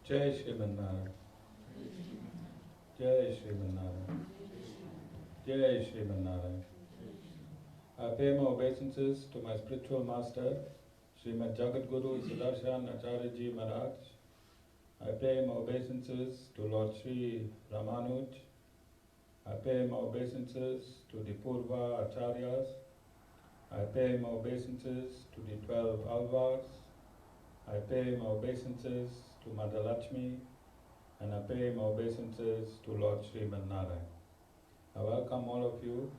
Jai Shriman Narayan. Jai Shriman Narayan. Jai Shriman Narayan. I pay my obeisances to my spiritual master, Srimad Jagadguru Sudarshan Acharyaji Maharaj. I pay my obeisances to Lord Sri Ramanuj. I pay my obeisances to the Purva Acharyas. I pay my obeisances to the 12 Alvars. I pay my obeisances to Mother Lakshmi. And I pay my obeisances to Lord Sriman Narayan. I welcome all of you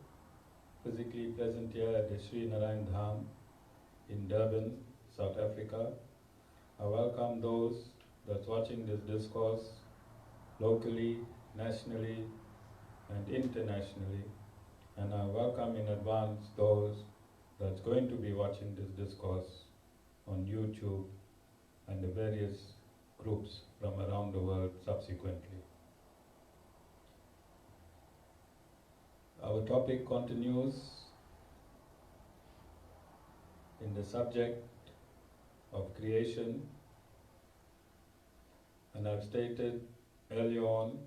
physically present here at the Sri Narayan Dham in Durban, South Africa. I welcome those that's watching this discourse locally, nationally, and internationally. And I welcome in advance those that's going to be watching this discourse on YouTube and the various groups from around the world subsequently. Our topic continues in the subject of creation, and I've stated earlier on,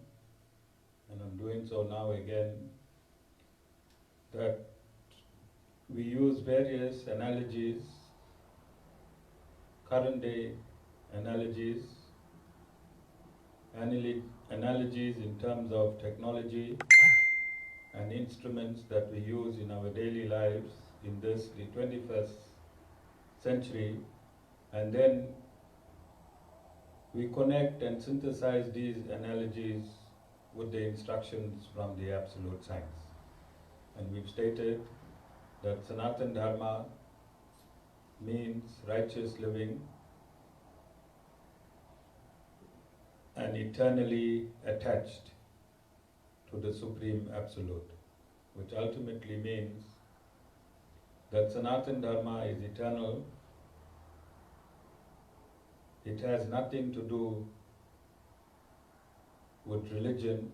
and I'm doing so now again, that we use various analogies, current day analogies, analogies in terms of technology and instruments that we use in our daily lives in this, the 21st century, and then we connect and synthesize these analogies with the instructions from the absolute science. And we've stated that Sanatan Dharma means righteous living and eternally attached to the Supreme Absolute, which ultimately means that Sanatan Dharma is eternal. It has nothing to do with religion,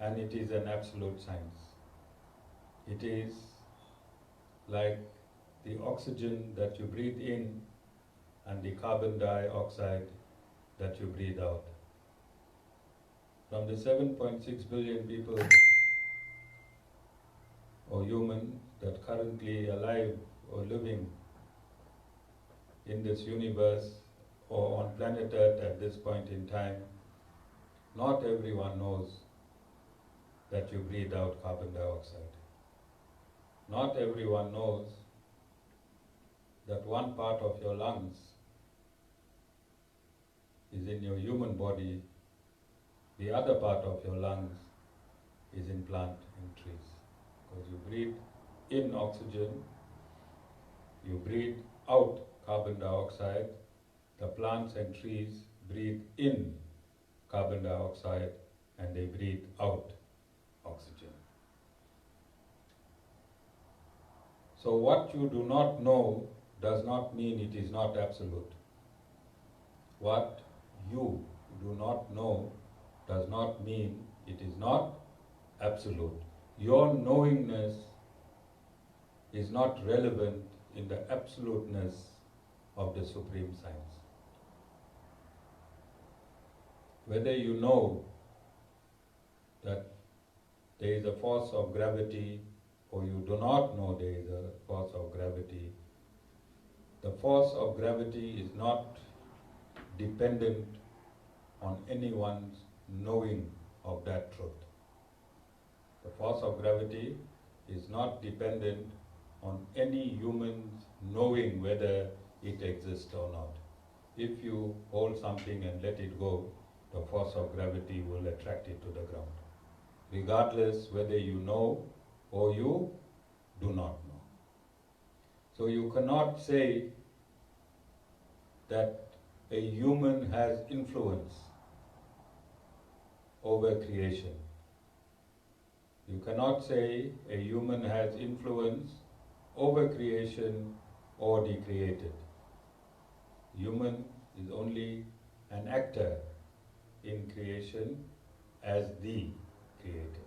and it is an absolute science. It is like the oxygen that you breathe in and the carbon dioxide that you breathe out. From the 7.6 billion people or human that currently alive or living in this universe or on planet Earth at this point in time, not everyone knows that you breathe out carbon dioxide. Not everyone knows that one part of your lungs is in your human body, the other part of your lungs is in plant and trees. Because you breathe in oxygen, you breathe out carbon dioxide, the plants and trees breathe in carbon dioxide and they breathe out oxygen. So what you do not know does not mean it is not absolute. What you do not know does not mean it is not absolute. Your knowingness is not relevant in the absoluteness of the Supreme Science. Whether you know that there is a force of gravity or you do not know there is a force of gravity, the force of gravity is not dependent on anyone's knowing of that truth. The force of gravity is not dependent on any human's knowing whether it exists or not. If you hold something and let it go, the force of gravity will attract it to the ground, regardless whether you know or you do not know. So you cannot say that a human has influence over creation. You cannot say a human has influence over creation or the created. Human is only an actor in creation as the created.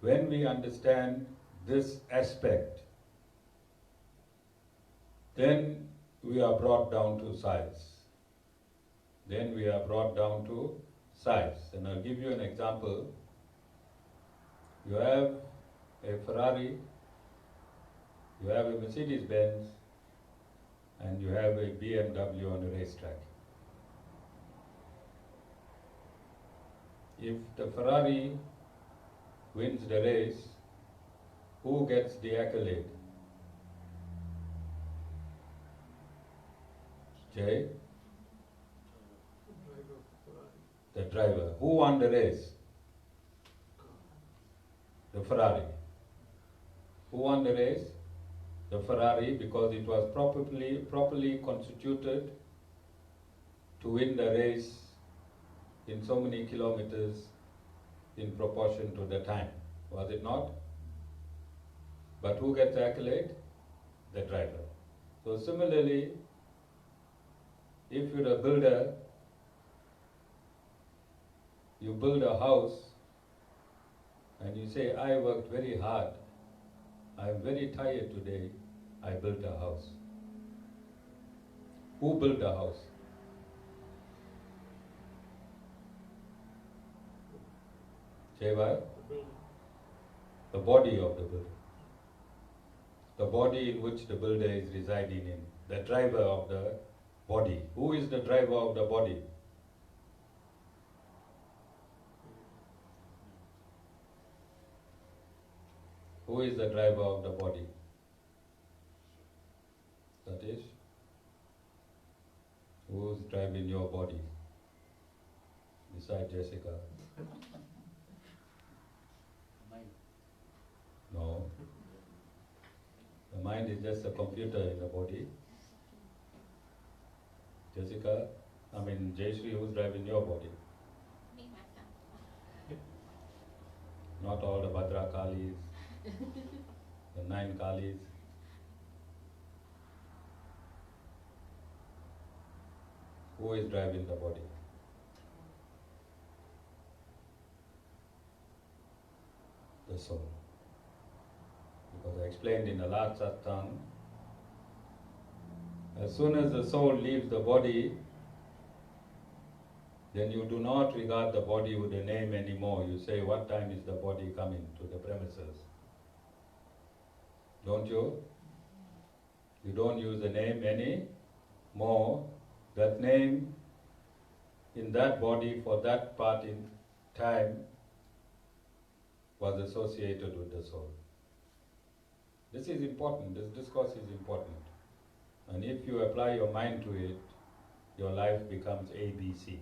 When we understand this aspect, then we are brought down to size. Then we are brought down to size. And I'll give you an example. You have a Ferrari, you have a Mercedes-Benz, and you have a BMW on a racetrack. If the Ferrari wins the race, who gets the accolade? Jay? The driver. Who won the race? The Ferrari. Who won the race? The Ferrari, because it was properly constituted to win the race in so many kilometers in proportion to the time. Was it not? But who gets the accolade? The driver. So similarly, if you're a builder, you build a house and you say, I worked very hard, I'm very tired today, I built a house. Who built the house? Say what? The body of the builder. The body in which the builder is residing in. The driver of the body. Who is the driver of the body? Who is the driver of the body? That is? Who's driving your body? Besides Jessica? No. The mind is just a computer in the body. Jessica, Jayashree, who's driving your body? Me, myself. Not all the Bhadra Kalis, the 9 Kalis. Who is driving the body? The soul. Because I explained in the last satsang, as soon as the soul leaves the body, then you do not regard the body with a name anymore. You say, what time is the body coming to the premises? Don't you? You don't use the name anymore. That name in that body for that part in time was associated with the soul. This is important. This discourse is important. And if you apply your mind to it, your life becomes ABC.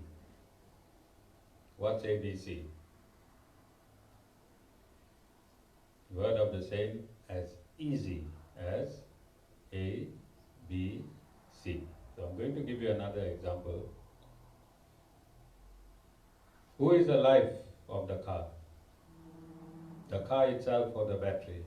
What's ABC? Word of the same as easy as A, B, C. So I'm going to give you another example. Who is the life of the car? The car itself or the battery?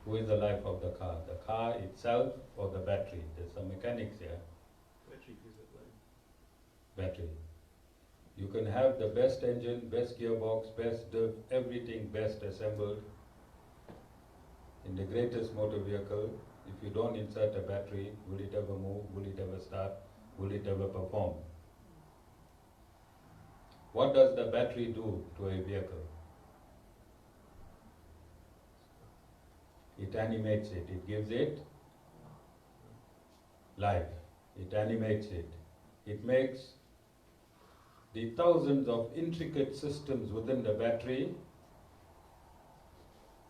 Who is the life of the car? The car itself or the battery? There's some mechanics here. Battery gives it life. Battery. You can have the best engine, best gearbox, best diff, everything best assembled in the greatest motor vehicle. If you don't insert a battery, will it ever move? Will it ever start? Will it ever perform? What does the battery do to a vehicle? It animates it. It gives it life. It animates it. It makes the thousands of intricate systems within the battery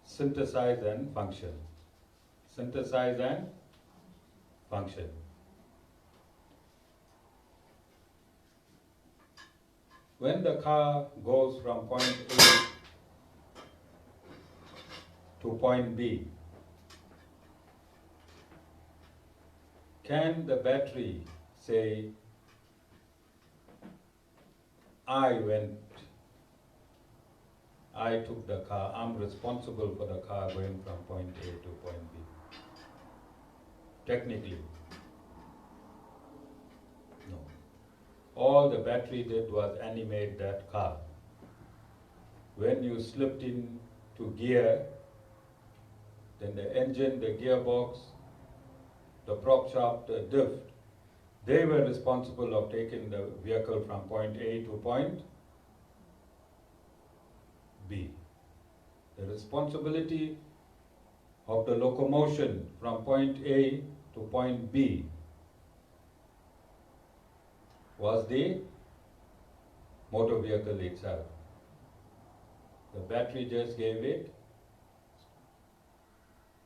synthesize and function. Synthesize and function. When the car goes from point A to point B, can the battery say, I took the car, I'm responsible for the car going from point A to point B? Technically, no. All the battery did was animate that car. When you slipped into gear, then the engine, the gearbox, the prop shaft, the diff, they were responsible of taking the vehicle from point A to point B. The responsibility of the locomotion from point A to point B was the motor vehicle itself. The battery just gave it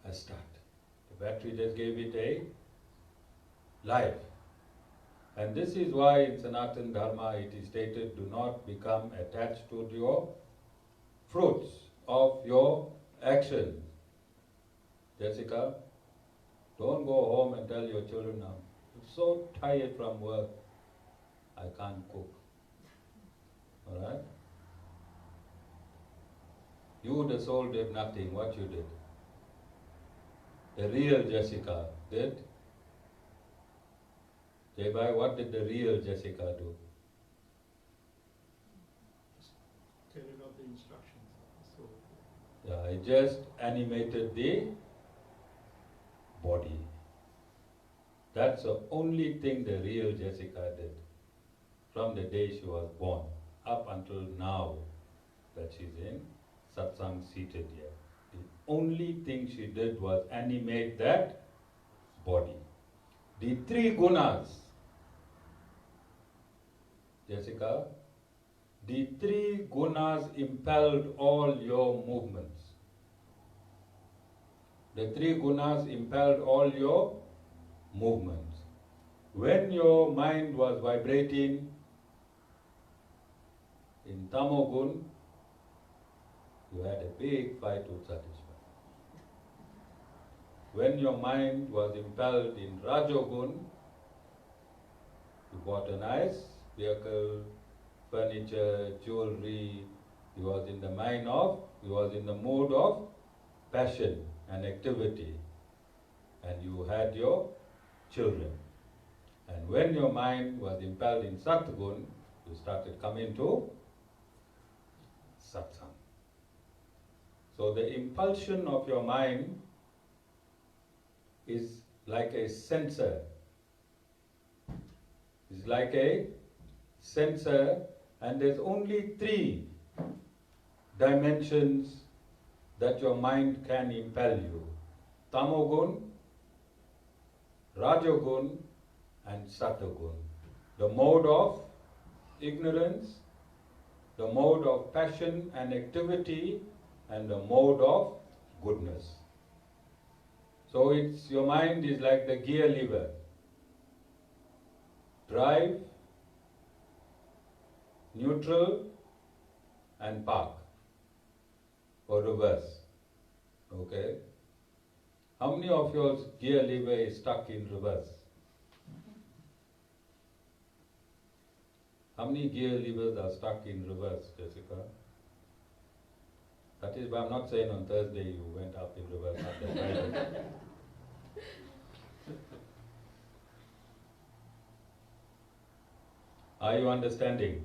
a start. The battery just gave it a life. And this is why in Sanatan Dharma it is stated, do not become attached to your fruits of your actions. Jessica, don't go home and tell your children now, I'm so tired from work, I can't cook. Alright? You, the soul, did nothing. What you did? The real Jessica did. Jaibai, what did the real Jessica do? Carried out the instructions of the soul. Yeah, it just animated the body. That's the only thing the real Jessica did from the day she was born up until now that she's in satsang seated here. The only thing she did was animate that body. The three gunas, Jessica, the three gunas impelled all your movements. The three gunas impelled all your movements. When your mind was vibrating in tamogun, you had a big fight to satisfy. When your mind was impelled in rajogun, you bought a nice vehicle, furniture, jewelry. You was in the mood of passion and activity, and you had your children. And when your mind was impelled in satgun, you started coming to satsang. So the impulsion of your mind is like a sensor. It's like a sensor, and there's only three dimensions that your mind can impel you. Tamogun, Rajogun, and Satagun. The mode of ignorance, the mode of passion and activity, and the mode of goodness. So your mind is like the gear lever. Drive, neutral, and park, or reverse. Okay? How many of your gear lever is stuck in reverse? How many gear levers are stuck in reverse, Jessica? That is why I'm not saying on Thursday you went up in reverse after Friday. Are you understanding?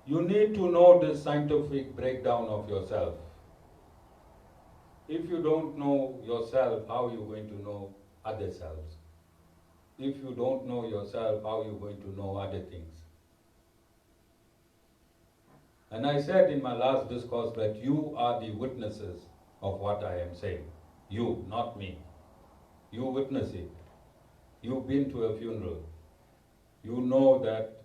You need to know the scientific breakdown of yourself. If you don't know yourself, how are you going to know other selves? If you don't know yourself, how are you going to know other things? And I said in my last discourse that you are the witnesses of what I am saying. You, not me. You witness it. You've been to a funeral. You know that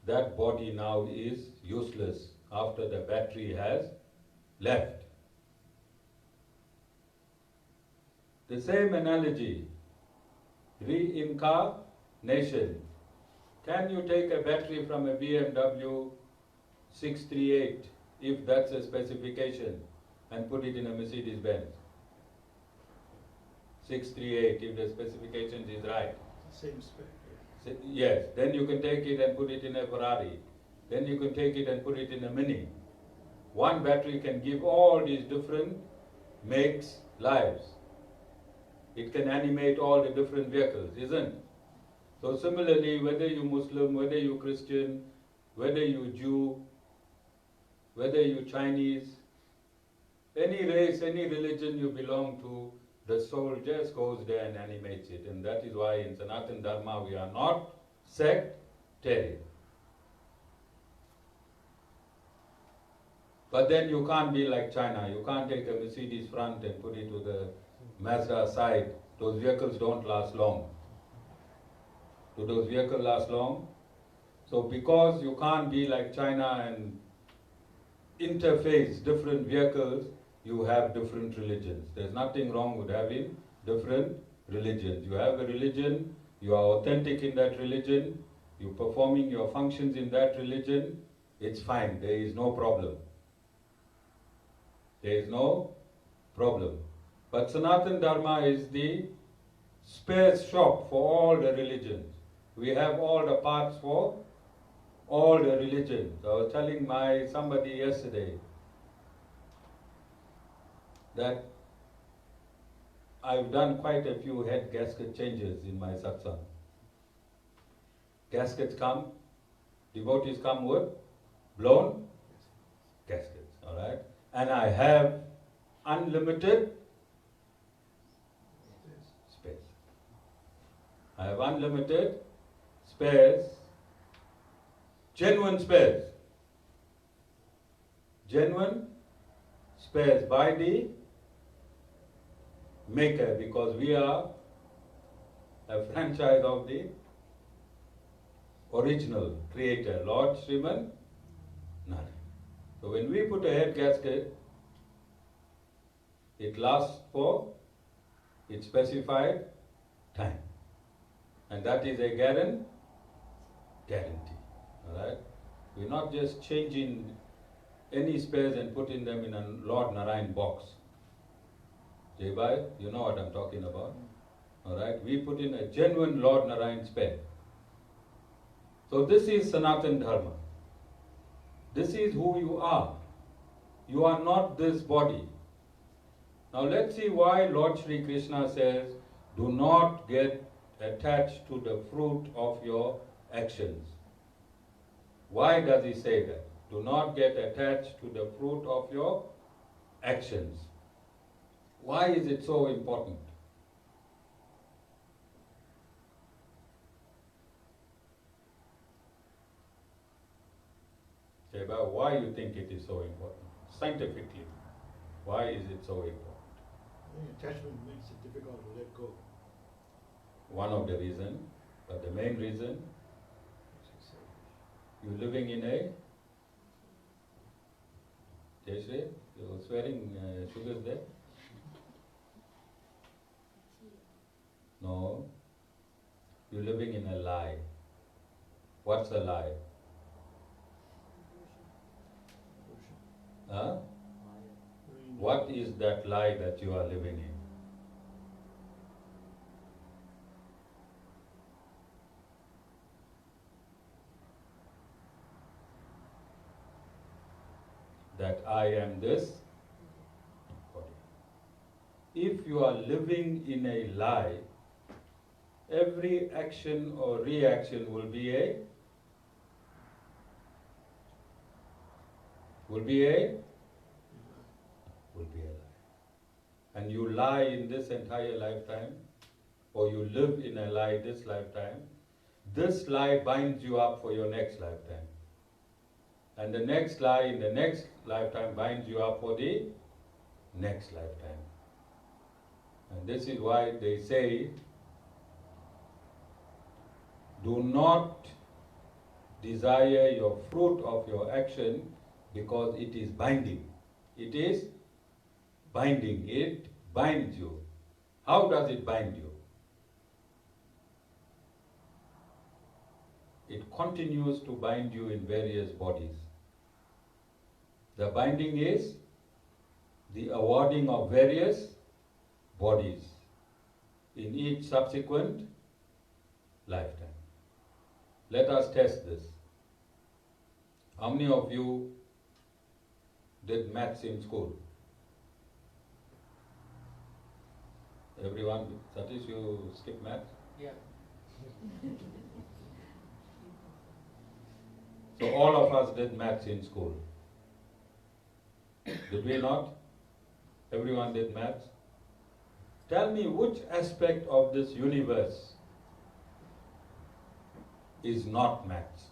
that body now is useless after the battery has left. The same analogy, reincarnation. Can you take a battery from a BMW 638, if that's a specification, and put it in a Mercedes-Benz? 638, if the specifications is right. Same spec. Yes, then you can take it and put it in a Ferrari. Then you can take it and put it in a Mini. One battery can give all these different makes, lives. It can animate all the different vehicles, isn't it? So similarly, whether you Muslim, whether you Christian, whether you Jew, whether you Chinese, Any race, any religion you belong to, the soul just goes there and animates it. And that is why in Sanatan Dharma we are not sectarian. But then you can't be like China. You can't take a Mercedes front and put it to the Mazda side. Those vehicles don't last long. Do those vehicles last long? So because you can't be like China and interface different vehicles, you have different religions. There's nothing wrong with having different religions. You have a religion, you are authentic in that religion, you're performing your functions in that religion, it's fine, there is no problem. There is no problem. But Sanatan Dharma is the space shop for all the religions. We have all the parts for all the religions. I was telling somebody yesterday that I've done quite a few head gasket changes in my satsang. Gaskets come, devotees come with blown gaskets, all right? And I have unlimited space. I have unlimited space, genuine space. Genuine space by the maker, because we are a franchise of the original creator, Lord Sriman Narayan. So when we put a head gasket, it lasts for its specified time. And that is a guarantee. Alright? We're not just changing any spares and putting them in a Lord Narayan box. Jaibai, you know what I'm talking about. Alright? We put in a genuine Lord Narayan spare. So this is Sanatan Dharma. This is who you are. You are not this body. Now let's see why Lord Shri Krishna says, do not get attached to the fruit of your actions. Why does he say that? Do not get attached to the fruit of your actions. Why is it so important? Sheba, why you think it is so important? Scientifically, why is it so important? I think attachment makes it difficult to let go. One of the reasons, but the main reason, you're living in a Jayashree, you're swearing sugars there? No. You're living in a lie. What's a lie? Huh? What is that lie that you are living in? That I am this body. If you are living in a lie, every action or reaction will be a lie. And you lie in this entire lifetime, or you live in a lie this lifetime. This lie binds you up for your next lifetime. And the next lie in the next lifetime binds you up for the next lifetime. And this is why they say, do not desire your fruit of your action, because it is binding. It is binding. It binds you. How does it bind you? It continues to bind you in various bodies. The binding is the awarding of various bodies in each subsequent lifetime. Let us test this. How many of you did maths in school? Everyone? Satish, you skip maths? Yeah. So all of us did maths in school. Did we not? Everyone did maths. Tell me which aspect of this universe is not maths?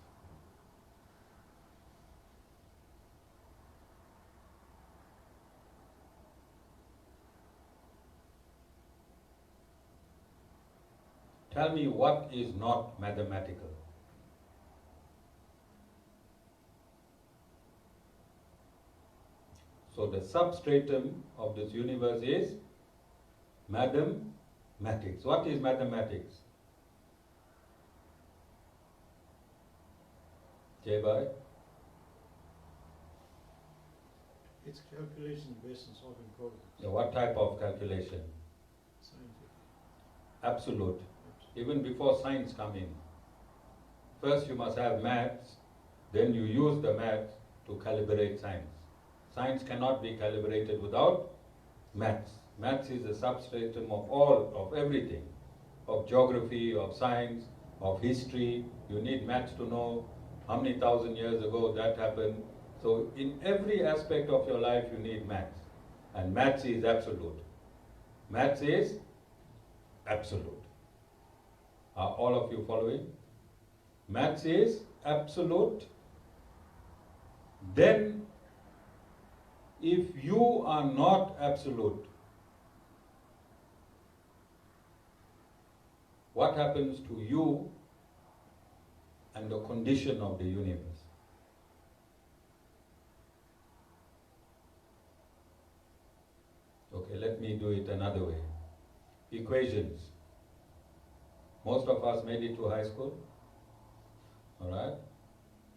Tell me what is not mathematical. So the substratum of this universe is mathematics. What is mathematics? Jai. It's calculation based on solving problems. So what type of calculation? Scientific. Absolute. Even before science come in. First you must have maths, then you use the maths to calibrate science. Science cannot be calibrated without maths. Maths is the substratum of everything, of geography, of science, of history. You need maths to know how many thousand years ago that happened. So in every aspect of your life you need maths. And maths is absolute. Maths is absolute. Are all of you following? Maths is absolute. Then, if you are not absolute, what happens to you and the condition of the universe? Okay, let me do it another way. Equations. Most of us made it to high school. Alright?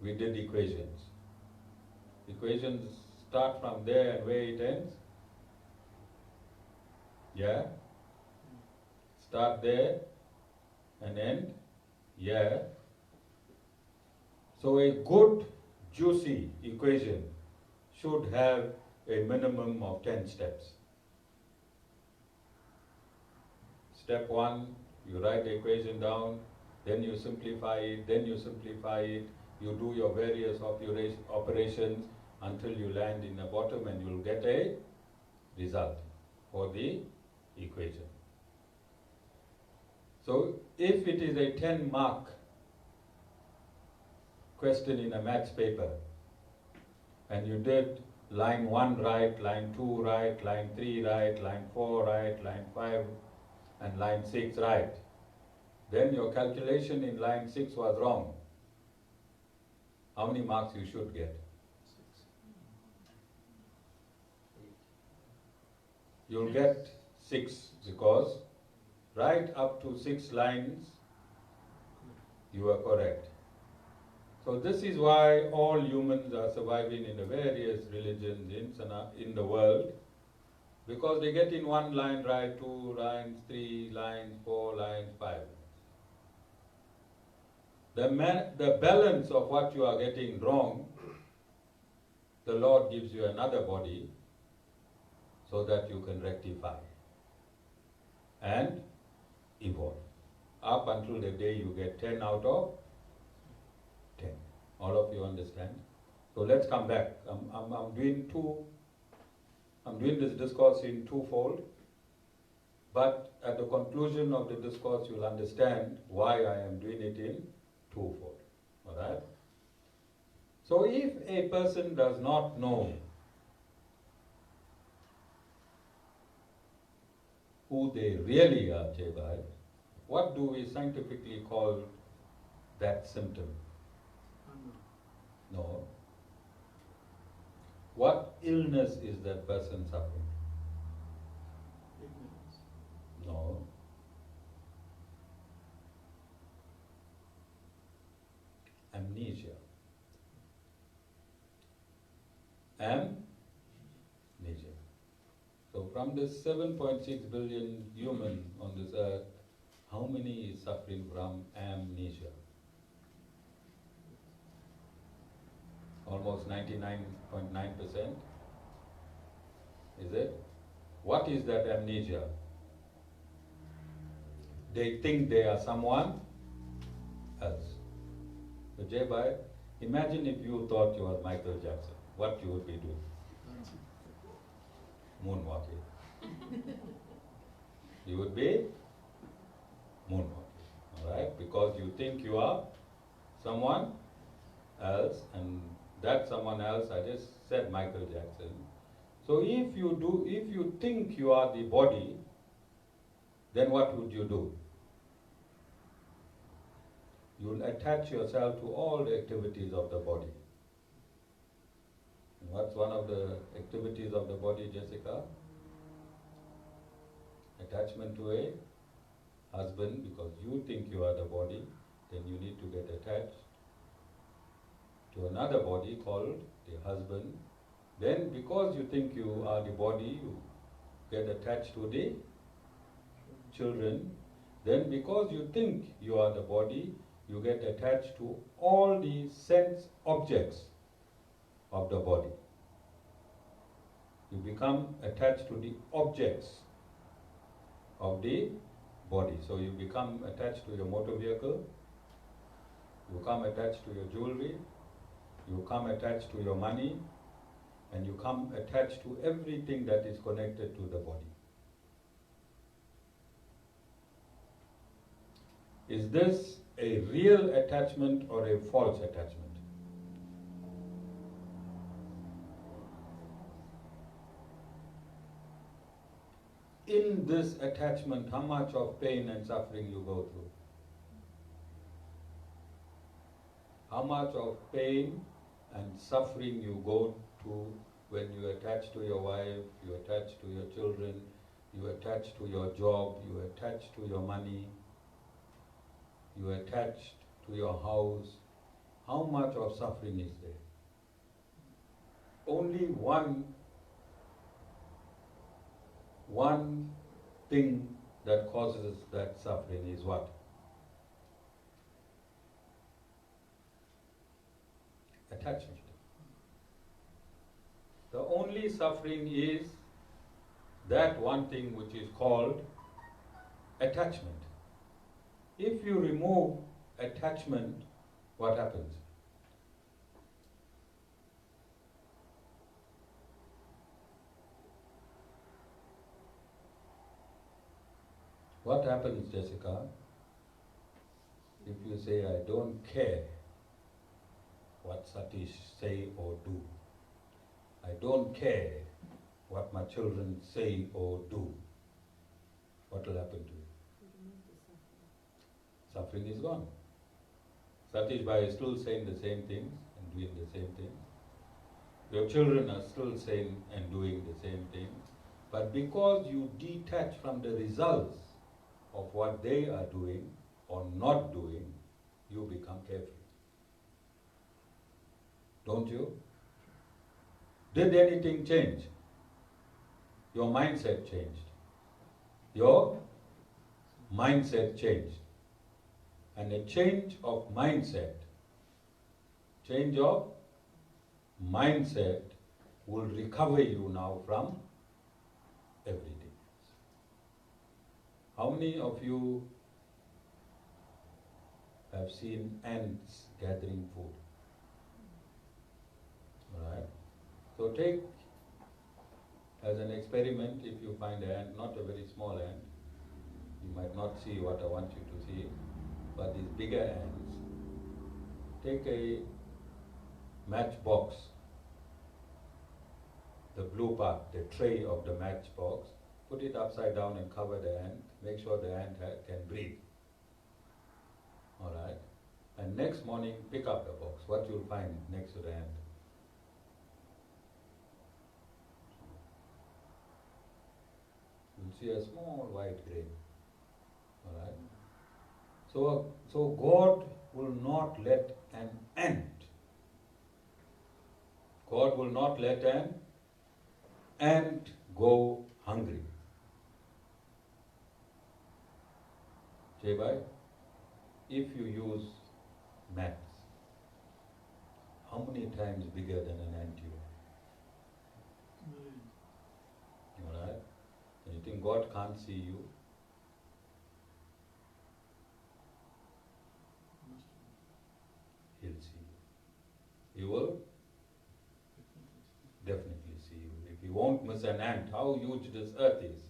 We did equations. Equations start from there and where it ends? Yeah? Start there and end? Yeah. So a good, juicy equation should have a minimum of 10 steps. Step 1, you write the equation down, then you simplify it, you do your various operations until you land in the bottom and you'll get a result for the equation. So if it is a 10-mark question in a maths paper, and you did line 1 right, line 2 right, line 3 right, line 4 right, line 5 and line 6 right, then your calculation in line 6 was wrong. How many marks you should get? 6. You'll get 6 because right up to 6 lines you are correct. So this is why all humans are surviving in the various religions in the world, because they get in 1 line right, 2 lines, 3 lines, 4 lines, 5. The balance of what you are getting wrong, the Lord gives you another body so that you can rectify and evolve. Up until the day you get 10 out of 10. All of you understand? So let's come back. I'm doing this discourse in twofold, but at the conclusion of the discourse you'll understand why I am doing it in twofold. Alright? So if a person does not know who they really are, Jai, what do we scientifically call that symptom? No. What illness is that person suffering? Ignorance. No. Amnesia. Amnesia. So from the 7.6 billion human on this earth, how many is suffering from amnesia? Almost 99.9%. Is it? What is that amnesia? They think they are someone else. So Jai, imagine if you thought you were Michael Jackson, what you would be doing? moonwalking. You would be moonwalking, alright? Because you think you are someone else, and that someone else, I just said Michael Jackson. So if you think you are the body, then what would you do? You'll attach yourself to all the activities of the body. And what's one of the activities of the body, Jessica? Attachment to a husband, because you think you are the body, then you need to get attached to another body called the husband. Then because you think you are the body, you get attached to the children. Then because you think you are the body, you get attached to all the sense objects of the body. You become attached to the objects of the body. So you become attached to your motor vehicle, you come attached to your jewelry, you come attached to your money, and you come attached to everything that is connected to the body. Is this a real attachment or a false attachment? In this attachment, how much of pain and suffering you go through? How much of pain and suffering you go through when you attach to your wife, you attach to your children, you attach to your job, you attach to your money, you attach to your house? How much of suffering is there? Only one thing that causes that suffering is what? Attachment. The only suffering is that one thing which is called attachment. If you remove attachment, what happens? What happens, Jessica, if you say, I don't care what Satish say or do. I don't care what my children say or do. What will happen to you? Suffering is gone. Satish Bhai is still saying the same things and doing the same things. Your children are still saying and doing the same thing. But because you detach from the results of what they are doing or not doing, you become carefree. Don't you? Did anything change? Your mindset changed. Your mindset changed. And a change of mindset will recover you now from everything. How many of you have seen ants gathering food? Alright? So take as an experiment, if you find an ant, not a very small ant, you might not see what I want you to see, but these bigger ants, take a matchbox, the blue part, the tray of the matchbox, put it upside down and cover the ant, make sure the ant can breathe. Alright? And next morning, pick up the box. What you'll find next to the ant? You'll see a small white grain. Alright? So God will not let an ant go hungry. Jai, if you use maths, how many times bigger than an ant you are? Alright? And you think God can't see you? He'll see you. He will definitely see you. If he won't miss an ant, how huge this earth is.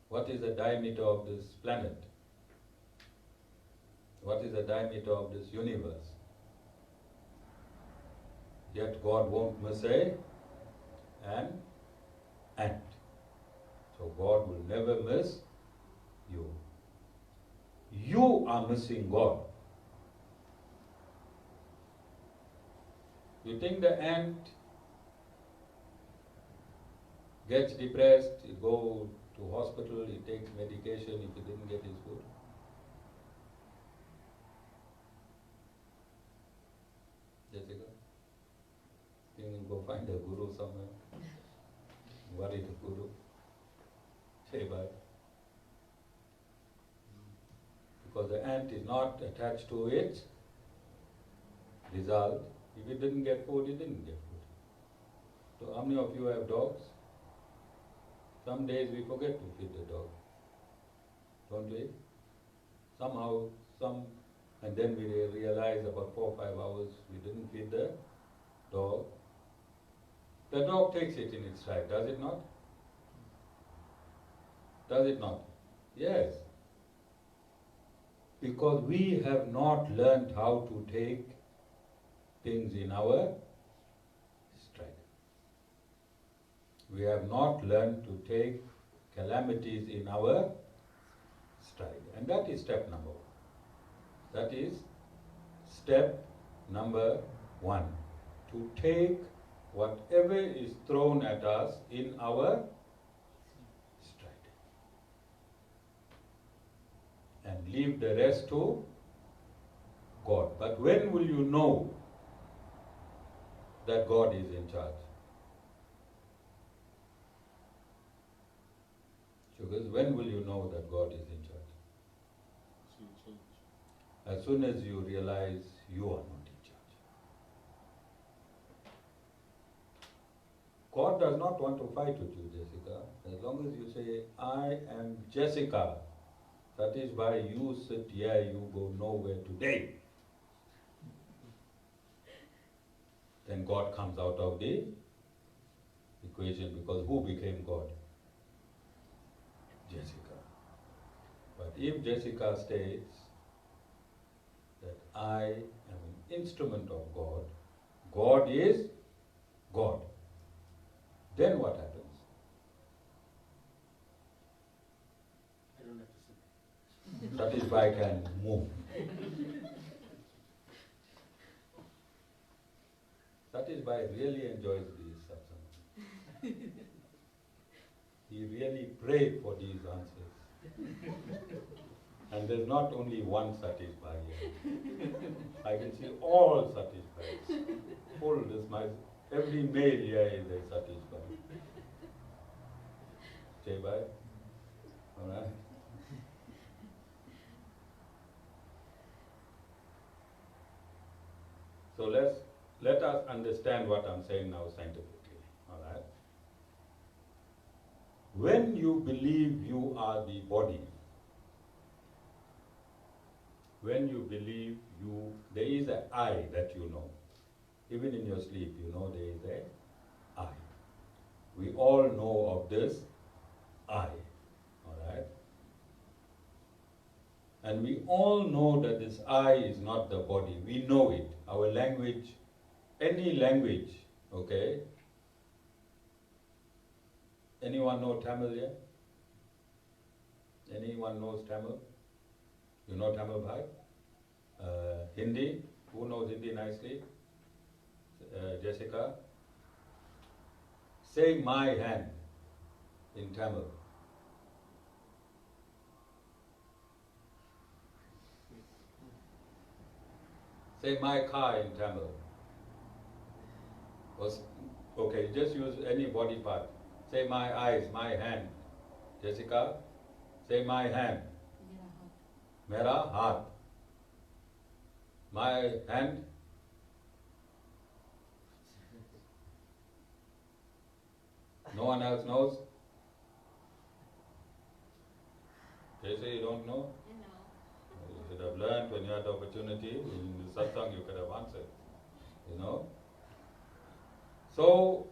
What is the diameter of this planet? What is the diameter of this universe? Yet God won't miss an ant. So God will never miss you. You are missing God. You think the ant gets depressed, he go to hospital, he takes medication if he didn't get his food? Jessica? Think he'll go find a guru somewhere? Worry the guru? Say bye. Because the ant is not attached to its result. If it didn't get food, it didn't get food. So how many of you have dogs? Some days we forget to feed the dog. Don't we? Somehow, and then we realize about 4 or 5 hours we didn't feed the dog. The dog takes it in its stride, does it not? Does it not? Yes. Because we have not learned how to take things in our stride. We have not learned to take calamities in our stride. And that is step number 1. That is step number 1. To take whatever is thrown at us in our stride. And leave the rest to God. But when will you know that God is in charge? Sugars, when will you know that God is in charge? As soon as you realize you are not in charge. God does not want to fight with you, Jessica. As long as you say, I am Jessica, that is why you sit here, you go nowhere today. Then God comes out of the equation, because who became God? Jessica. But if Jessica states that I am an instrument of God, God is God, then what happens? I don't have to say. Satisfy can move. Satisfy really enjoys these satsangs. He really prayed for these answers. And there's not only one Satisfy here. I can see all Satisfies. Full, every male here is a Satisfy. Say bye. Alright. So let us understand what I'm saying now scientifically. Alright. When you believe you are the body, when you believe there is an I that you know. Even in your sleep, you know there is an I. We all know of this I. Alright? And we all know that this I is not the body. We know it. Our language, any language, okay? Anyone know Tamil here? Anyone knows Tamil? You know Tamil, bhai? Hindi? Who knows Hindi nicely? Jessica? Say my hand in Tamil. Say my car in Tamil. Okay, just use any body part. Say my eyes, my hand. Jessica? Say my hand. Mera haath. My hand. No one else knows? Jesse, you don't know? No. You should have learned when you had the opportunity. In the satsang you could have answered. You know? So,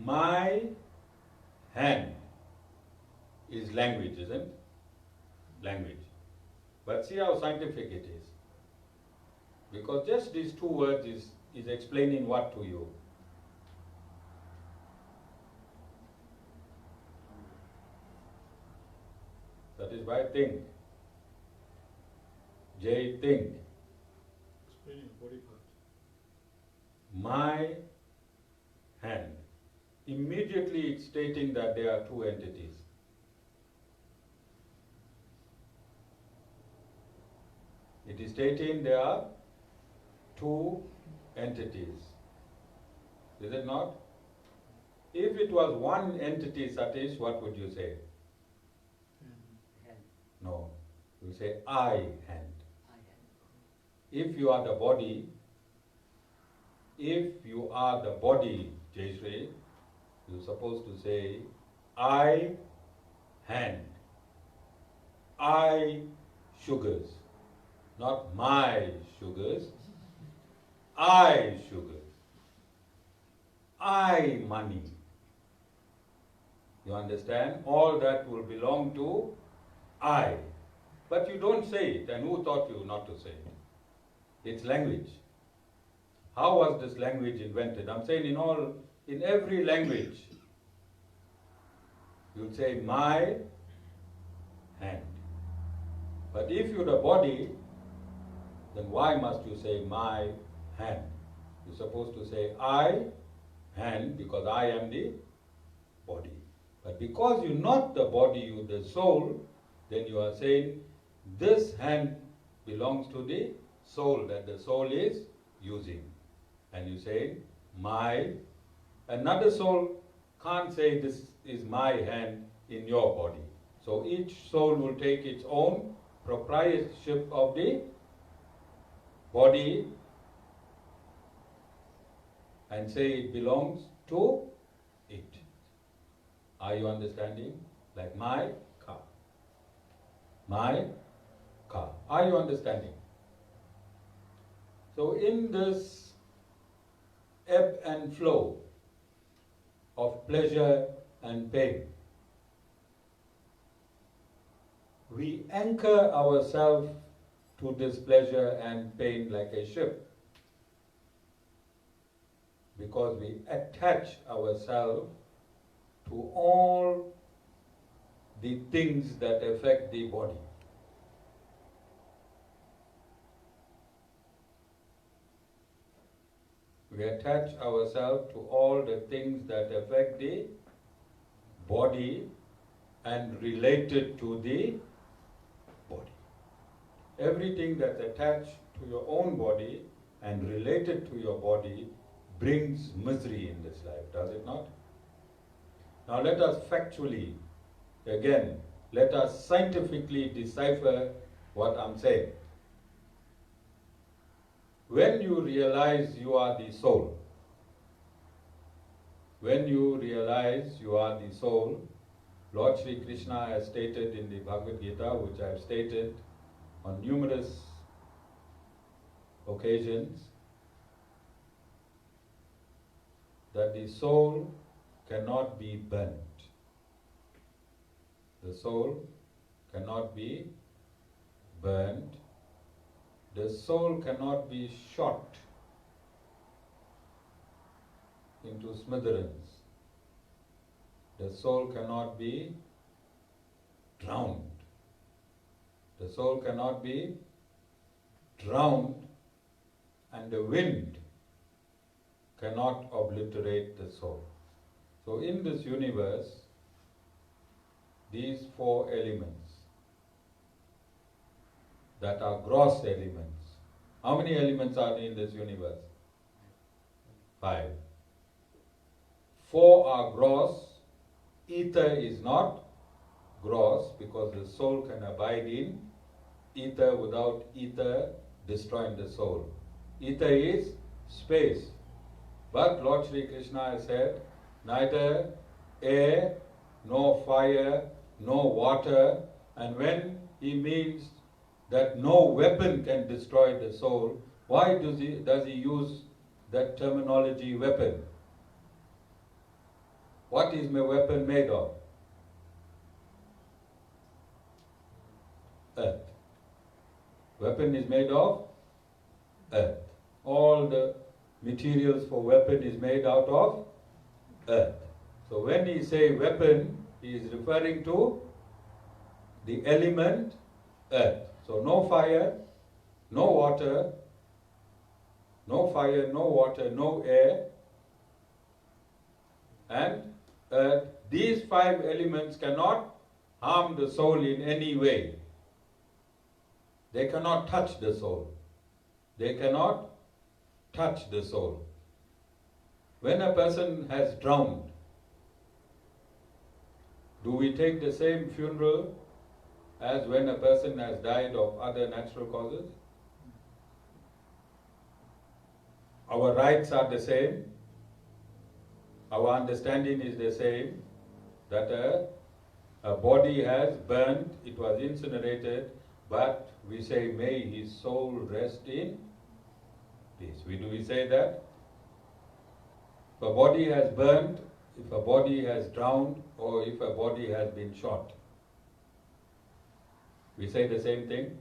my hand is language, isn't it? Language. But see how scientific it is. Because just these two words is explaining what to you? That is why think. J, think. Explaining body part. My hand. Immediately it's stating that there are two entities. It is stating there are two entities. Is it not? If it was one entity, Satish, what would you say? Hand. No. You say I hand. I hand. If you are the body, Jayshree, you're supposed to say I hand. I sugars. Not my sugars. I sugars. I money. You understand? All that will belong to I. But you don't say it, and who taught you not to say it? It's language. How was this language invented? I'm saying in every language, you'll say my hand. But if you're the body, then why must you say my hand? You're supposed to say I hand because I am the body. But because you're not the body, you're the soul, then you are saying this hand belongs to the soul that the soul is using. And you say another soul can't say this is my hand in your body. So each soul will take its own proprietorship of the body and say it belongs to it. Are you understanding? Like my car. My car. Are you understanding? So in this ebb and flow of pleasure and pain, we anchor ourselves to this pleasure and pain like a ship because we attach ourselves to all the things that affect the body. We attach ourselves to all the things that affect the body and related to the body. Everything that's attached to your own body and related to your body brings misery in this life, does it not? Now let us factually, again, let us scientifically decipher what I'm saying. When you realize you are the soul, Lord Sri Krishna has stated in the Bhagavad Gita, which I have stated on numerous occasions, that the soul cannot be burnt. The soul cannot be burnt. The soul cannot be shot into smithereens. The soul cannot be drowned. The soul cannot be drowned, and the wind cannot obliterate the soul. So in this universe, these four elements that are gross elements. How many elements are there in this universe? 5. 4 are gross. Ether is not gross because the soul can abide in ether without ether destroying the soul. Ether is space. But Lord Sri Krishna has said, neither air, nor fire, nor water, and when he means that no weapon can destroy the soul, why does he use that terminology weapon? What is my weapon made of? Earth. Weapon is made of earth. All the materials for weapon is made out of earth. So when he say weapon, he is referring to the element earth. So no fire, no water, no fire, no water, no air, and earth. These five elements cannot harm the soul in any way. They cannot touch the soul. They cannot touch the soul. When a person has drowned, do we take the same funeral as when a person has died of other natural causes? Our rights are the same. Our understanding is the same, that a body has burnt, it was incinerated, but we say, may his soul rest in peace. Do we say that? If a body has burnt, if a body has drowned, or if a body has been shot, we say the same thing?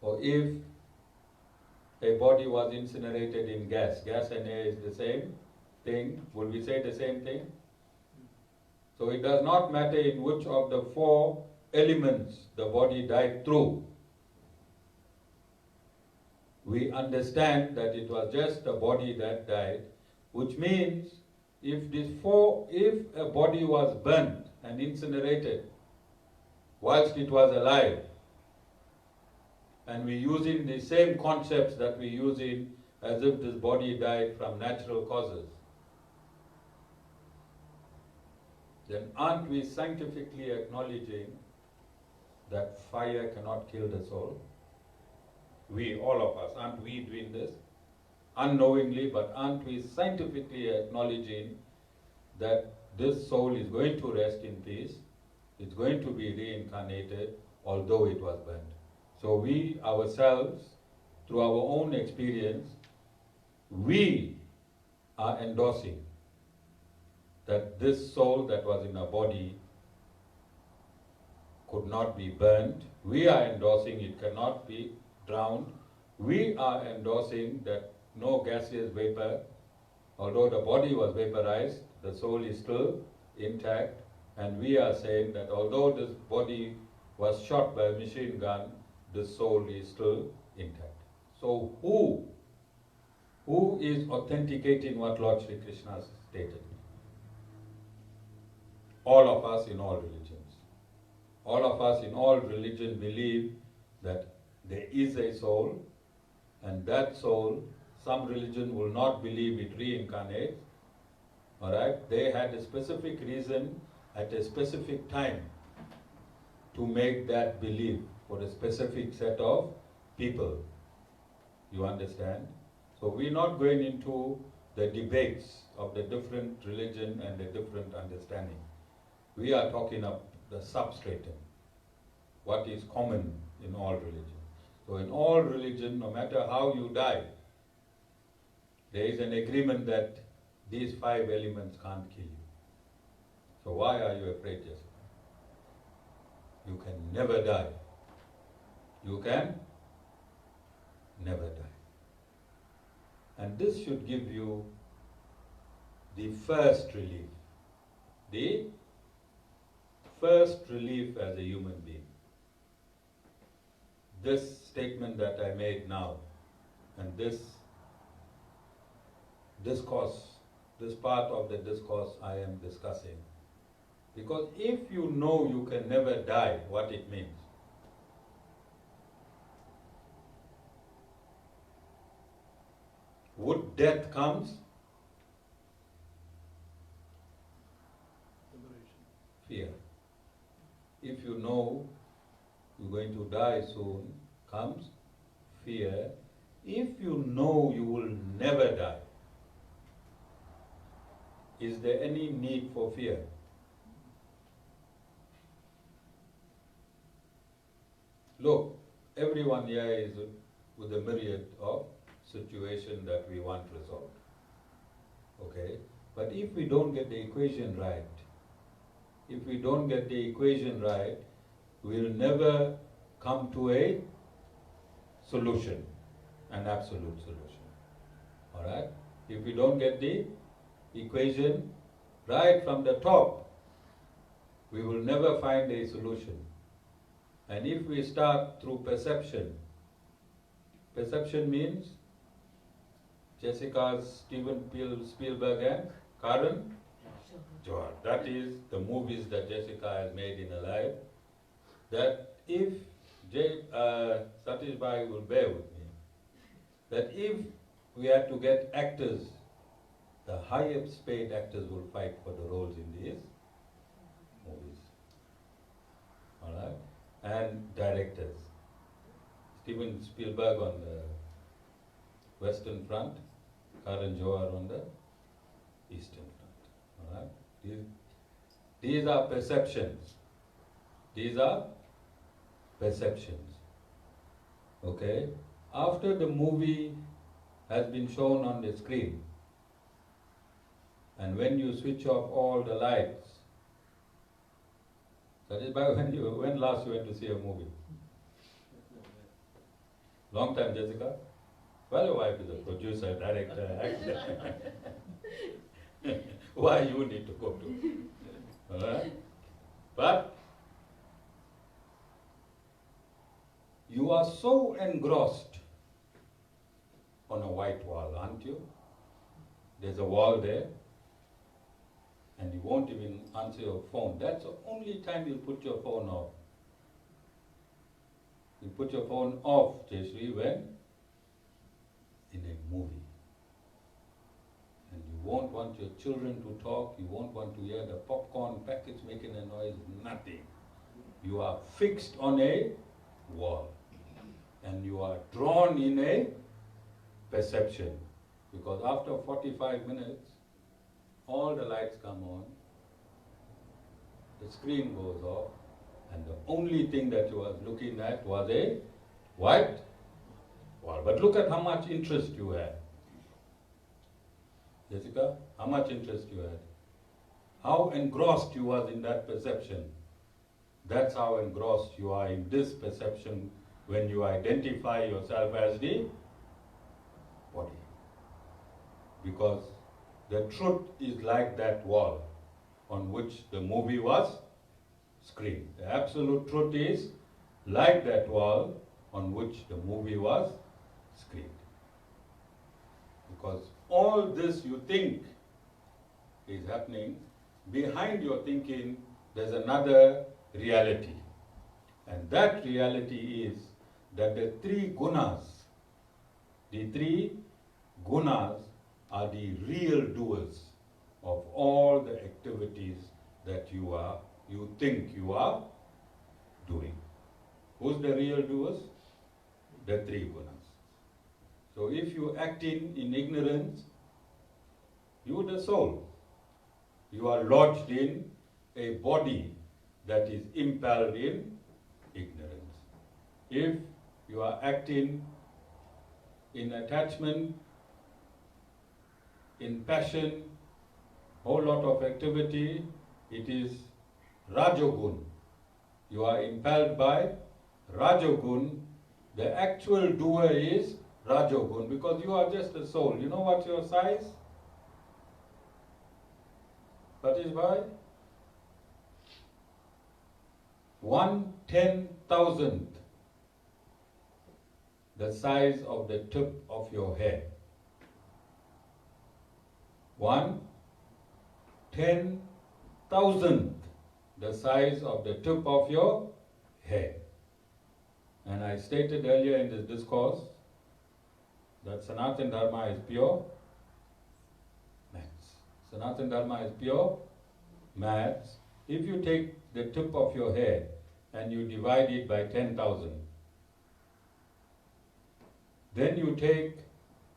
Or if a body was incinerated in gas, gas and air is the same thing, would we say the same thing? So it does not matter in which of the four elements the body died through. We understand that it was just the body that died, which means if a body was burnt and incinerated whilst it was alive, and we're using the same concepts that we use in as if this body died from natural causes, then aren't we scientifically acknowledging that fire cannot kill the soul? We, all of us, aren't we doing this? Unknowingly, but aren't we scientifically acknowledging that this soul is going to rest in peace, it's going to be reincarnated, although it was burnt? So we ourselves, through our own experience, we are endorsing that this soul that was in our body could not be burnt. We are endorsing it cannot be drowned. We are endorsing that no gaseous vapor, although the body was vaporized, the soul is still intact. And we are saying that although this body was shot by a machine gun, the soul is still intact. So who is authenticating what Lord Sri Krishna stated? All of us in all religions. All of us in all religions believe that there is a soul, and that soul, some religion will not believe it reincarnates. Alright? They had a specific reason at a specific time to make that belief for a specific set of people. You understand? So we're not going into the debates of the different religion and the different understanding. We are talking of the substratum, what is common in all religions. So in all religion, no matter how you die, there is an agreement that these five elements can't kill you. So why are you afraid, Jessica? You can never die. You can never die. And this should give you the first relief. The first relief as a human being. This statement that I made now, and this discourse, this part of the discourse I am discussing. Because if you know you can never die, what it means. Would death comes? Fear. If you know you're going to die soon, comes fear. If you know you will never die, is there any need for fear? Look, everyone here is with a myriad of situations that we want resolved. Okay? But if we don't get the equation right, we'll never come to a solution, an absolute solution. Alright? If we don't get the equation right from the top, we will never find a solution. And if we start through perception means Jessica's Steven Spielberg and Karen Johar. That is the movies that Jessica has made in her life. That if Satish Bhai will bear with me, that if we had to get actors, the highest paid actors will fight for the roles in these movies. Alright? And directors. Steven Spielberg on the Western Front, Karan Johar on the Eastern Front. Alright? These are perceptions. Okay? After the movie has been shown on the screen, and when you switch off all the lights, that is by when last you went to see a movie? Long time, Jessica? Well, your wife is a producer, director, actor. Why you need to go to? Alright? But you are so engrossed on a white wall, aren't you? There's a wall there, and you won't even answer your phone. That's the only time you'll put your phone off. You put your phone off, Jeshri, when? In a movie. And you won't want your children to talk, you won't want to hear the popcorn packets making a noise, nothing. You are fixed on a wall. And you are drawn in a perception. Because after 45 minutes, all the lights come on, the screen goes off, and the only thing that you was looking at was a white wall. But look at how much interest you had. Jessica, how much interest you had? How engrossed you was in that perception. That's how engrossed you are in this perception when you identify yourself as the body. Because the truth is like that wall on which the movie was screened. The absolute truth is like that wall on which the movie was screened. Because all this you think is happening, behind your thinking there's another reality. And that reality is that the three gunas are the real doers of all the activities that you think you are doing. Who's the real doers? The three gunas. So if you act in ignorance, you the soul. You are lodged in a body that is impelled in ignorance. If you are acting in attachment, in passion, whole lot of activity, it is Rajogun. You are impelled by Rajogun. The actual doer is Rajogun because you are just a soul. You know what's your size? Satish Bhai? 1/10,000th the size of the tip of your hair. 1/10,000th the size of the tip of your hair. And I stated earlier in this discourse that Sanatan Dharma is pure maths. Sanatan Dharma is pure maths. If you take the tip of your hair and you divide it by 10,000, then you take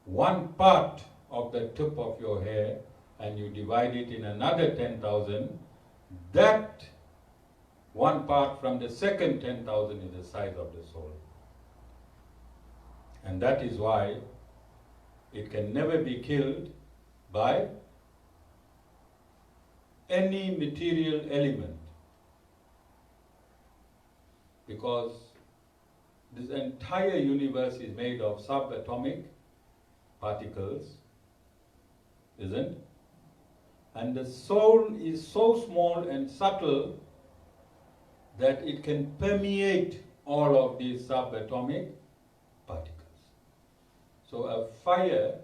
one part of the tip of your hair and you divide it in another 10,000, that one part from the second 10,000 is the size of the soul. And that is why it can never be killed by any material element, because this entire universe is made of subatomic particles, isn't? And the soul is so small and subtle that it can permeate all of these subatomic particles. So a fire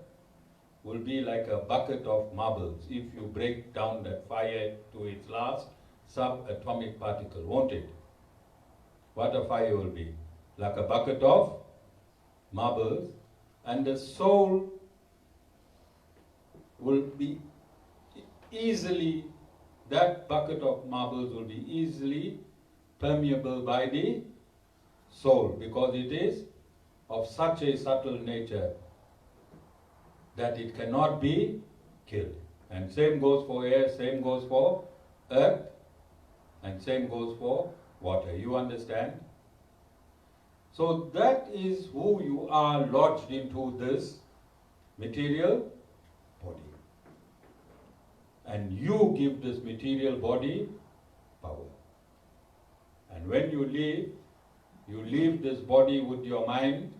will be like a bucket of marbles if you break down that fire to its last subatomic particle, won't it? What a fire will be? Like a bucket of marbles, and the soul will be easily, that bucket of marbles will be easily permeable by the soul, because it is of such a subtle nature that it cannot be killed. And same goes for air, same goes for earth, and same goes for water. You understand? So that is who you are lodged into this material body. And you give this material body power. And when you leave this body with your mind,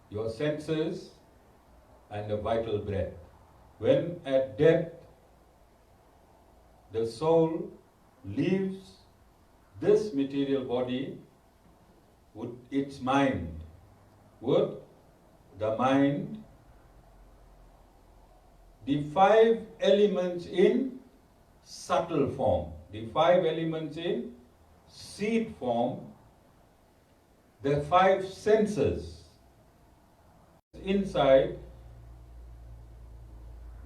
your senses, and the vital breath. When at death, the soul leaves this material body with its mind, with the mind, the 5 elements in subtle form, the 5 elements in seed form, the 5 senses inside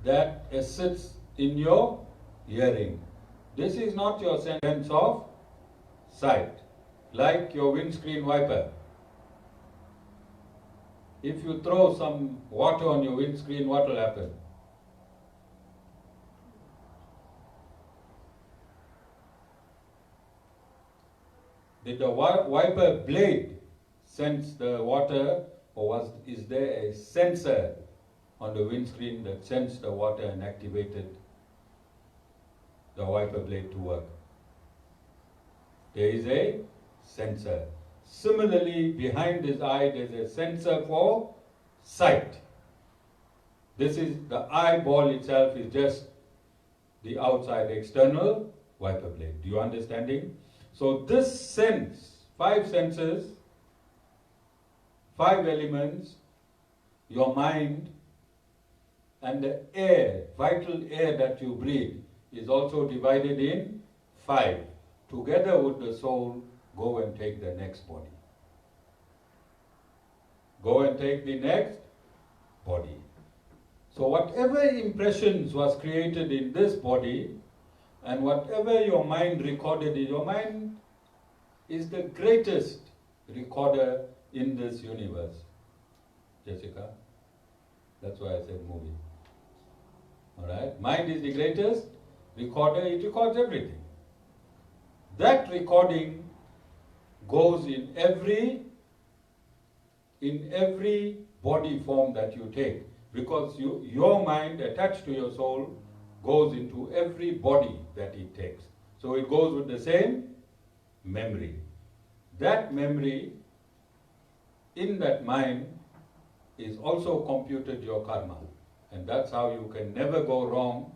that sits in your hearing. This is not your sense of sight, like your windscreen wiper. If you throw some water on your windscreen, what will happen? Did the wiper blade sense the water, or is there a sensor on the windscreen that sensed the water and activated the wiper blade to work? There is a sensor. Similarly, behind this eye, there is a sensor for sight. This is the eyeball itself is just the outside external wiper blade. Do you understanding? So this sense, 5 senses, 5 elements, your mind, and the air, vital air that you breathe, is also divided in 5. Together with the soul, go and take the next body. Go and take the next body. So whatever impressions was created in this body, and whatever your mind recorded, your mind is the greatest recorder in this universe. Jessica? That's why I said movie. Alright? Mind is the greatest recorder, it records everything. That recording goes in every body form that you take, because your mind attached to your soul goes into every body that it takes. So it goes with the same memory. That memory in that mind is also computed your karma. And that's how you can never go wrong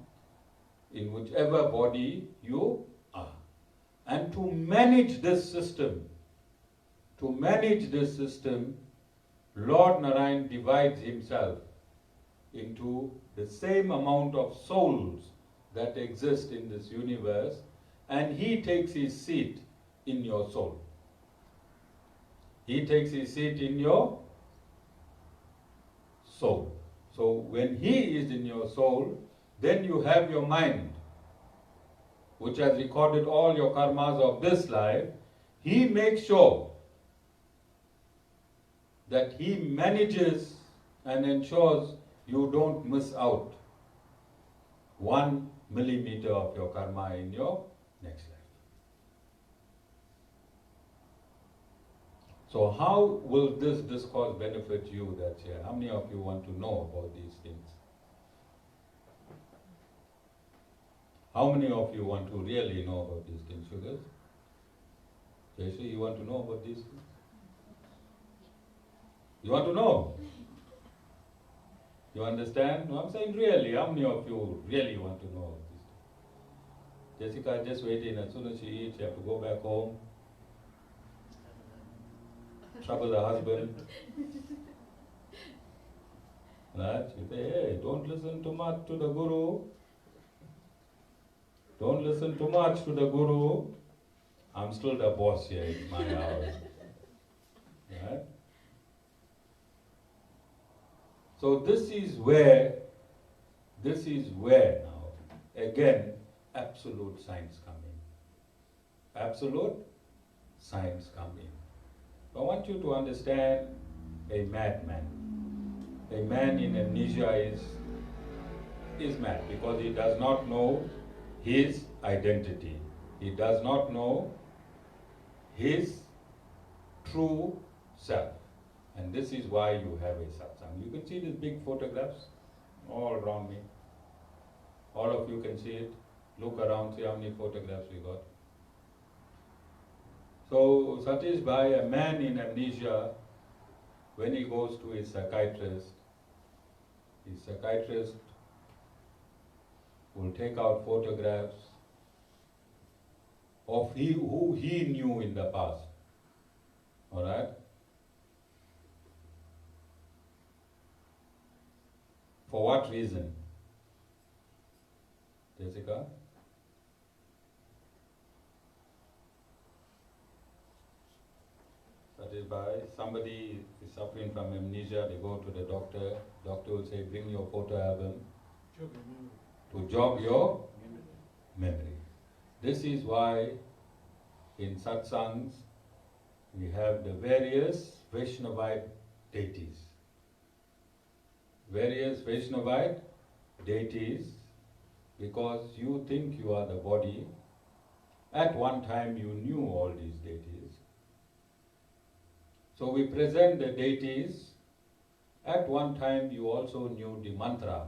in whichever body you are. And to manage this system, Lord Narayan divides himself into the same amount of souls that exist in this universe, and he takes his seat in your soul. He takes his seat in your soul. So when he is in your soul, then you have your mind, which has recorded all your karmas of this life. He makes sure that he manages and ensures you don't miss out 1 millimeter of your karma in your next life. So how will this discourse benefit you that's here? How many of you want to know about these things? How many of you want to really know about these things, sugars? Jayshree, you want to know about these things? You want to know? You understand? No, I'm saying really, how many of you really want to know about these things? Jessica, just waiting. As soon as she eats, you have to go back home, trouble the husband. Right? You say, hey, don't listen too much to the guru. Don't listen too much to the guru. I'm still the boss here, it's my house. Right? So this is where now, again, absolute science come in. Absolute science come in. I want you to understand a madman. A man in amnesia is mad because he does not know his identity. He does not know his true self. And this is why you have a satsang. You can see these big photographs all around me. All of you can see it. Look around, see how many photographs we got. So Satish Bhai, a man in amnesia, when he goes to his psychiatrist will take out photographs of who he knew in the past. Alright? For what reason? Jessica? That is by somebody is suffering from amnesia, they go to the doctor. Doctor will say, bring your photo album to jog your memory. This is why in satsangs we have the various Vaishnavite deities. Various Vaishnavite deities, because you think you are the body. At one time you knew all these deities. So we present the deities. At one time you also knew the mantra.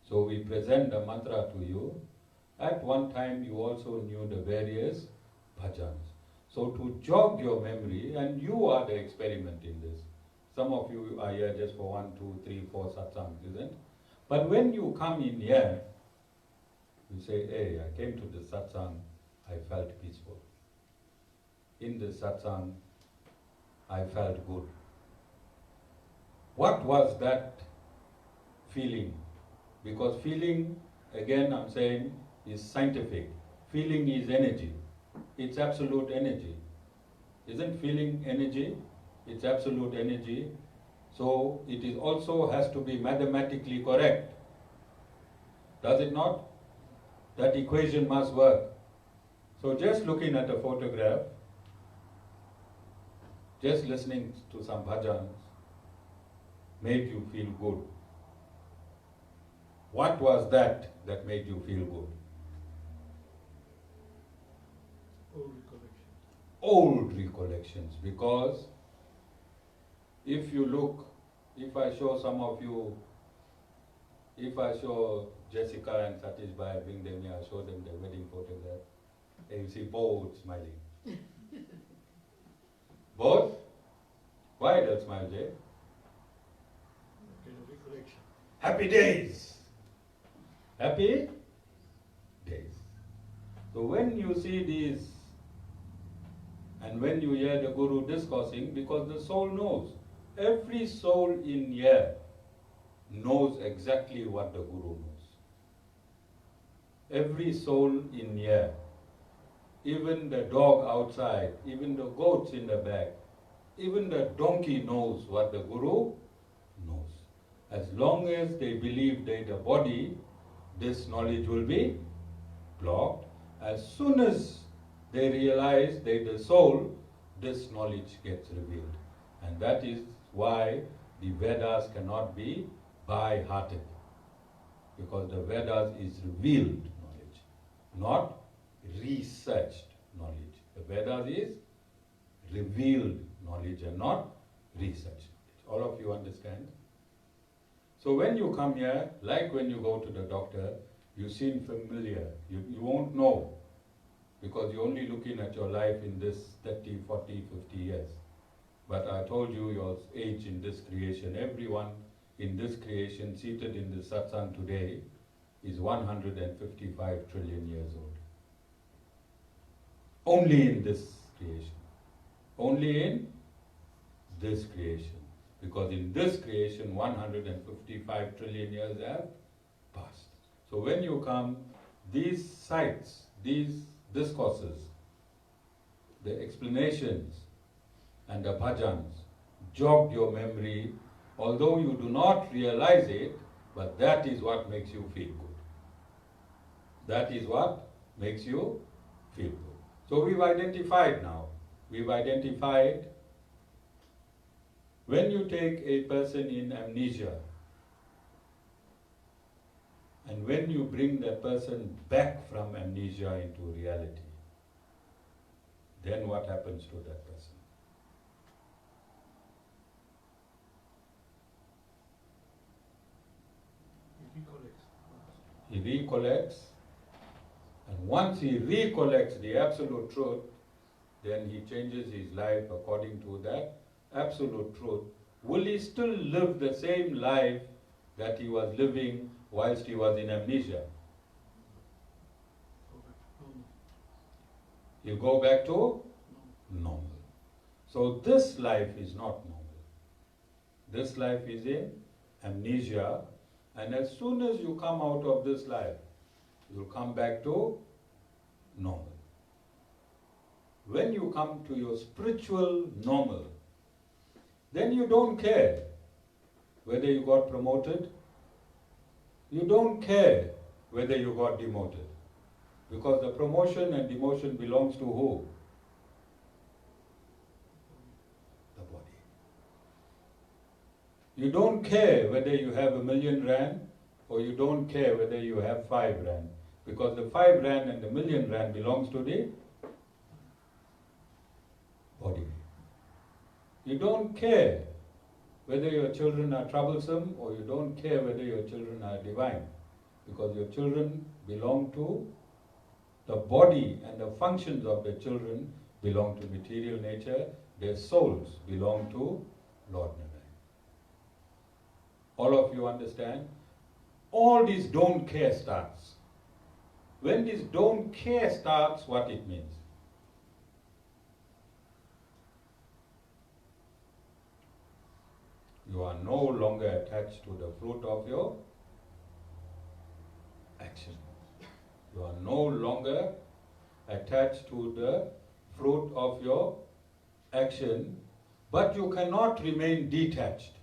So we present the mantra to you. At one time you also knew the various bhajans. So to jog your memory, and you are the experiment in this. Some of you are here just for 1, 2, 3, 4 satsangs, isn't it? But when you come in here, you say, hey, I came to the satsang, I felt peaceful. In the satsang, I felt good. What was that feeling? Because feeling, again I'm saying, is scientific. Feeling is energy. It's absolute energy. Isn't feeling energy? It's absolute energy. So it is also has to be mathematically correct. Does it not? That equation must work. So just looking at a photograph, just listening to some bhajans made you feel good. What was that made you feel good? Old recollection. Old recollections, because if you look, if I show some of you, if I show Jessica and Satish Bhai, bring them here, I show them the wedding photograph, and you see both smiling. Both? Why they'll smile, Jay? Kind of recollection. Happy days! Happy days. So when you see these, and when you hear the Guru discoursing, because the soul knows, every soul in here knows exactly what the Guru knows. Every soul in here, even the dog outside, even the goats in the back, even the donkey knows what the Guru knows. As long as they believe they the body, this knowledge will be blocked. As soon as they realize they the soul, this knowledge gets revealed. And that is why the Vedas cannot be by-hearted. Because the Vedas is revealed knowledge, not researched knowledge. The Vedas is revealed knowledge and not researched knowledge. All of you understand? So when you come here, like when you go to the doctor, You seem familiar. You won't know because you're only looking at your life in this 30, 40, 50 years. But I told you your age in this creation. Everyone in this creation seated in the satsang today is 155 trillion years old. Only in this creation. Only in this creation. Because in this creation, 155 trillion years have passed. So when you come, these sites, these discourses, the explanations and the bhajans jog your memory, although you do not realize it, but that is what makes you feel good. That is what makes you feel good. So we've identified now. We've identified when you take a person in amnesia and when you bring that person back from amnesia into reality, then what happens to that person? He recollects, and once he recollects the absolute truth, then he changes his life according to that absolute truth. Will he still live the same life that he was living whilst he was in amnesia? He'll go back to normal. So this life is not normal. This life is in amnesia, and as soon as you come out of this life, you'll come back to normal. When you come to your spiritual normal, then you don't care whether you got promoted, you don't care whether you got demoted, because the promotion and demotion belongs to who? The body. You don't care whether you have R1,000,000 or you don't care whether you have R5, because the R5 and the R1,000,000 belongs to the body. You don't care whether your children are troublesome or you don't care whether your children are divine, because your children belong to the body and the functions of the children belong to material nature, their souls belong to Lord Narayan. All of you understand? All this don't care starts. When this don't care starts, what it means? You are no longer attached to the fruit of your action. You are no longer attached to the fruit of your action, but you cannot remain detached,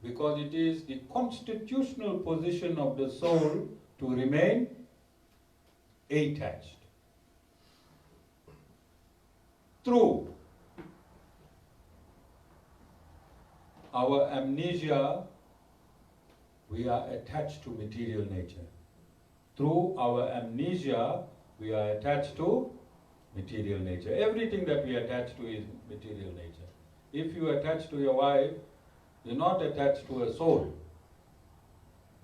because it is the constitutional position of the soul to remain attached. Through our amnesia, we are attached to material nature. Through our amnesia, we are attached to material nature. Everything that we attach to is material nature. If you attach to your wife, you're not attached to a soul.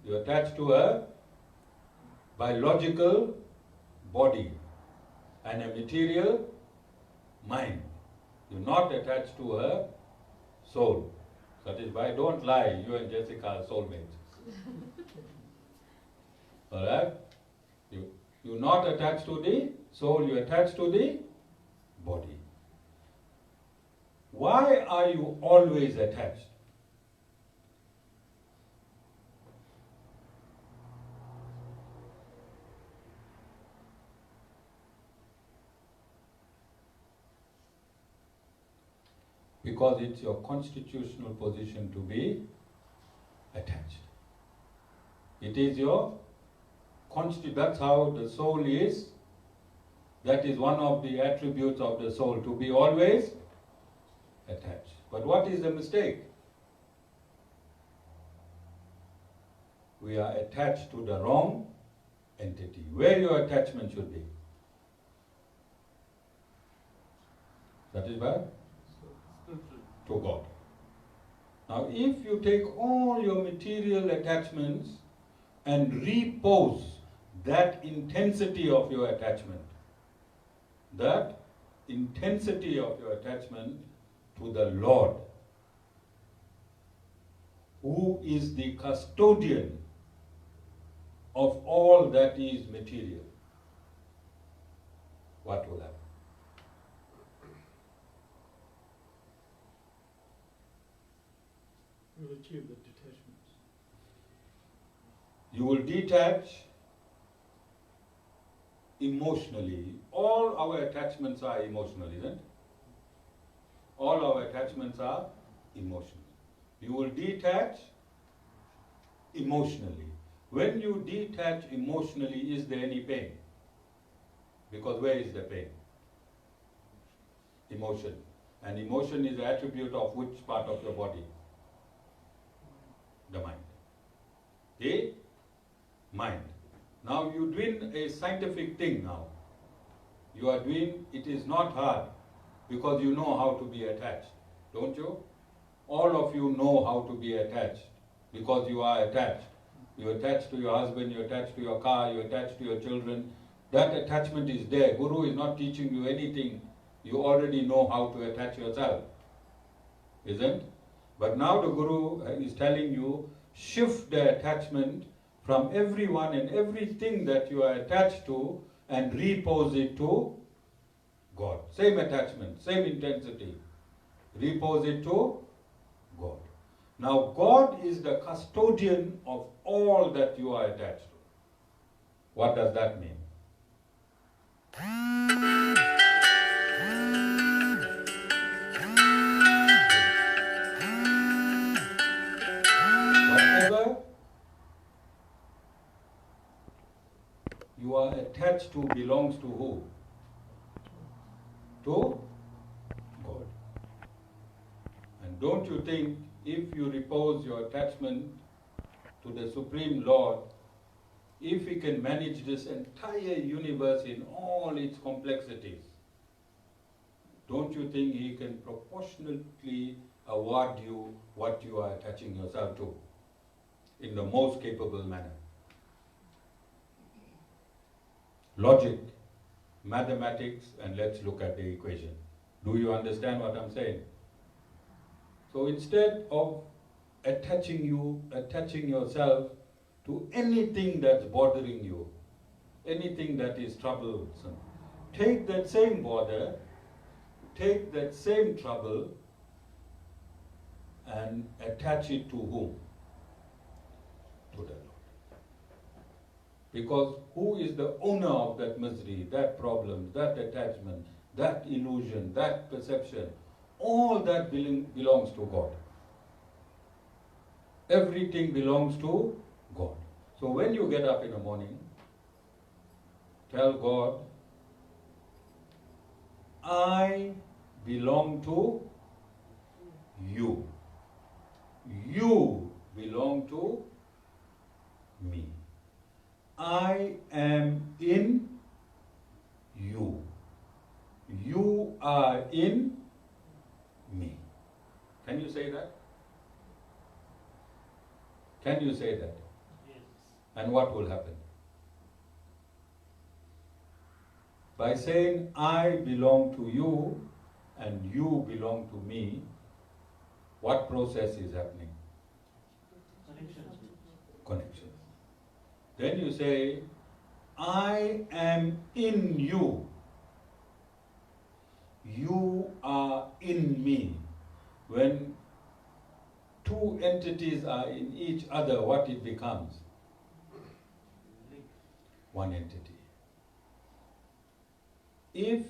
You're attached to a biological body and a material mind. You're not attached to a soul. That is why, don't lie, you and Jessica are soulmates. Alright? You're not attached to the soul, you're attached to the body. Why are you always attached? Because it's your constitutional position to be attached. It is your that's how the soul is. That is one of the attributes of the soul, to be always attached. But what is the mistake? We are attached to the wrong entity. Where your attachment should be? That is where? To God. Now, if you take all your material attachments and repose that intensity of your attachment, that intensity of your attachment to the Lord, who is the custodian of all that is material, what will happen? We'll achieve the detachment. You will detach emotionally. All our attachments are emotional, isn't it? All our attachments are emotional. You will detach emotionally. When you detach emotionally, is there any pain? Because where is the pain? Emotion. And emotion is the attribute of which part of your body? The mind. The mind. Now you're doing a scientific thing now. You are doing, it is not hard because you know how to be attached, don't you? All of you know how to be attached because you are attached. You're attached to your husband, you're attached to your car, you're attached to your children. That attachment is there. Guru is not teaching you anything. You already know how to attach yourself, isn't? But now the Guru is telling you, shift the attachment from everyone and everything that you are attached to and repose it to God. Same attachment, same intensity. Repose it to God. Now God is the custodian of all that you are attached to. What does that mean? Whatever you are attached to belongs to who? To God. And don't you think if you repose your attachment to the Supreme Lord, if He can manage this entire universe in all its complexities, don't you think He can proportionately award you what you are attaching yourself to in the most capable manner? Logic, mathematics, and let's look at the equation. Do you understand what I'm saying? So instead of attaching yourself to anything that's bothering you, anything that is troublesome, take that same bother, take that same trouble and attach it to whom? To the Lord. Because who is the owner of that misery, that problem, that attachment, that illusion, that perception? All that belongs to God. Everything belongs to God. So when you get up in the morning, tell God, I belong to you. You belong to me. I am in you. You are in me. Can you say that? Can you say that? Yes. And what will happen? By saying, I belong to you and you belong to me, what process is happening? Connection. Then you say, I am in you. You are in me. When two entities are in each other, what it becomes? One entity. If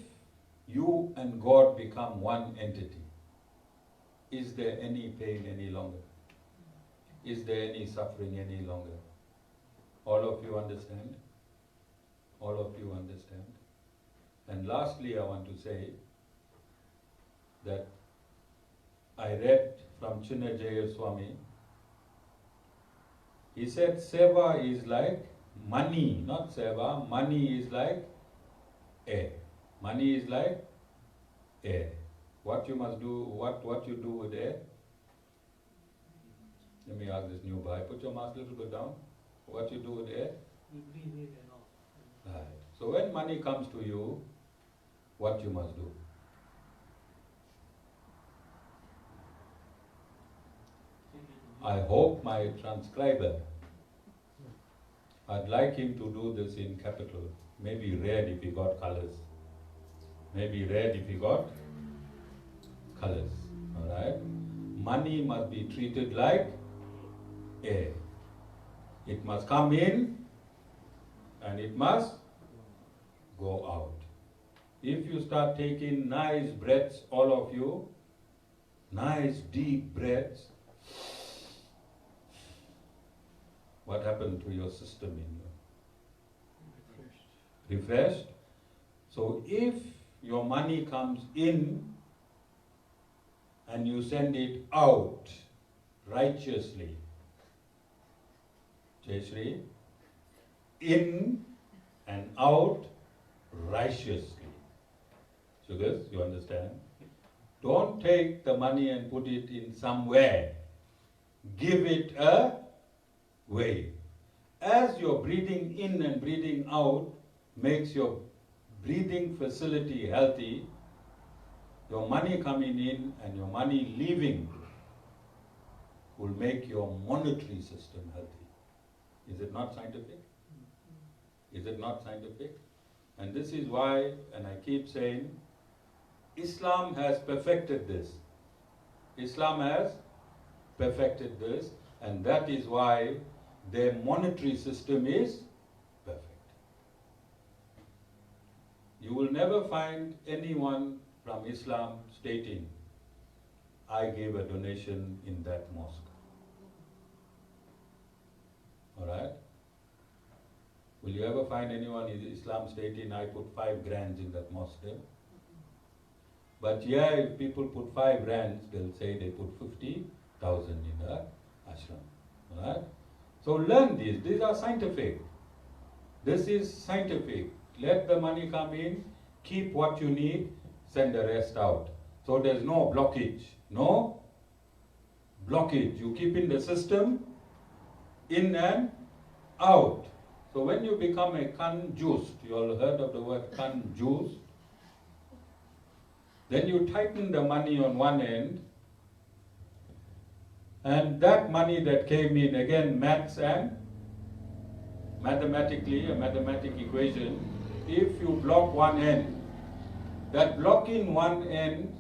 you and God become one entity, is there any pain any longer? Is there any suffering any longer? All of you understand? All of you understand? And lastly, I want to say that I read from Chinnajaya Swami. He said, Seva is like money, not Seva. Money is like air. Money is like air. What you must do, what you do with air? Let me ask this new guy. Put your mask a little bit down. What you do with air? We breathe in and out. money comes to you, what you must do. I hope my transcriber, I'd like him to do this in capital, maybe red if he got colors. Maybe red if he got colors. Alright? Money must be treated like air. It must come in and it must go out. If you start taking nice breaths, all of you, nice deep breaths, what happened to your system in you? Refreshed. So if your money comes in and you send it out righteously, Jayashree, in and out righteously. Sugars, you understand? Don't take the money and put it in somewhere. Give it a way. As your breathing in and breathing out makes your breathing facility healthy, your money coming in and your money leaving will make your monetary system healthy. Is it not scientific? Is it not scientific? And this is why, and I keep saying, Islam has perfected this. Islam has perfected this, and that is why their monetary system is perfect. You will never find anyone from Islam stating, I gave a donation in that mosque. Alright? Will you ever find anyone in Islam stating, I put 5 grand in that mosque there? But yeah, if people put 5 rands, they'll say they put 50,000 in the ashram. Alright? So learn these. These are scientific. This is scientific. Let the money come in, keep what you need, send the rest out. So there's no blockage. No blockage. You keep in the system, in and out. So when you become a conjuiced, you all heard of the word conjuiced, then you tighten the money on one end, and that money that came in, again maths and mathematically, a mathematic equation, if you block one end, that blocking one end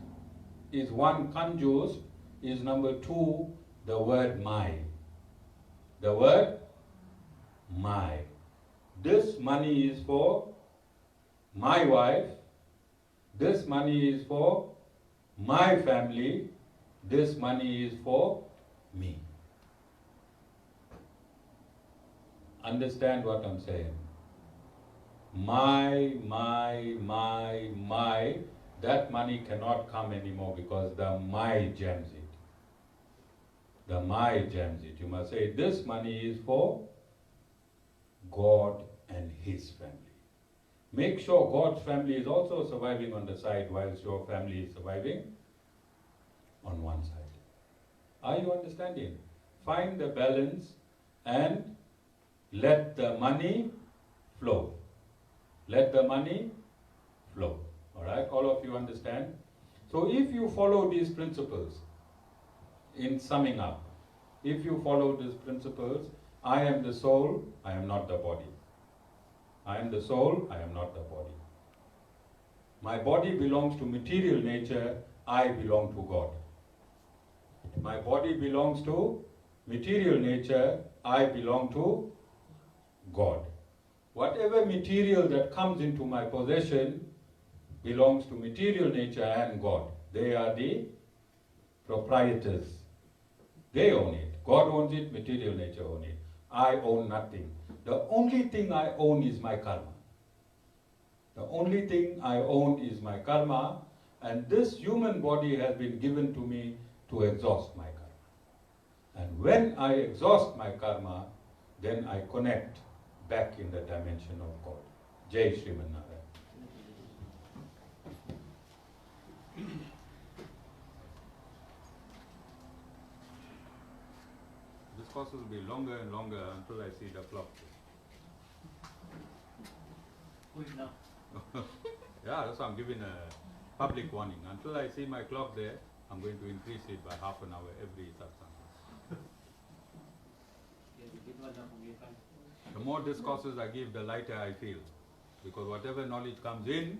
is one conjuiced, is number 2, the word my. The word my. This money is for my wife, this money is for my family, this money is for me. Understand what I'm saying? My, that money cannot come anymore because the my jams it. The my jams it. You must say, this money is for God and His family. Make sure God's family is also surviving on the side whilst your family is surviving on one side. Are you understanding? Find the balance and let the money flow. Let the money flow. Alright, all of you understand? So if you follow these principles, in summing up, if you follow these principles, I am the soul, I am not the body. I am the soul, I am not the body. My body belongs to material nature, I belong to God. My body belongs to material nature, I belong to God. Whatever material that comes into my possession belongs to material nature and God. They are the proprietors. They own it. God owns it, material nature owns it. I own nothing. The only thing I own is my karma. The only thing I own is my karma, and this human body has been given to me to exhaust my karma. And when I exhaust my karma, then I connect back in the dimension of God. Jai Sriman Narayan. This course will be longer and longer until I see the clock. Who is now? Yeah, that's why I'm giving a public warning. Until I see my clock there, I'm going to increase it by half an hour every satsang. The more discourses I give, the lighter I feel. Because whatever knowledge comes in,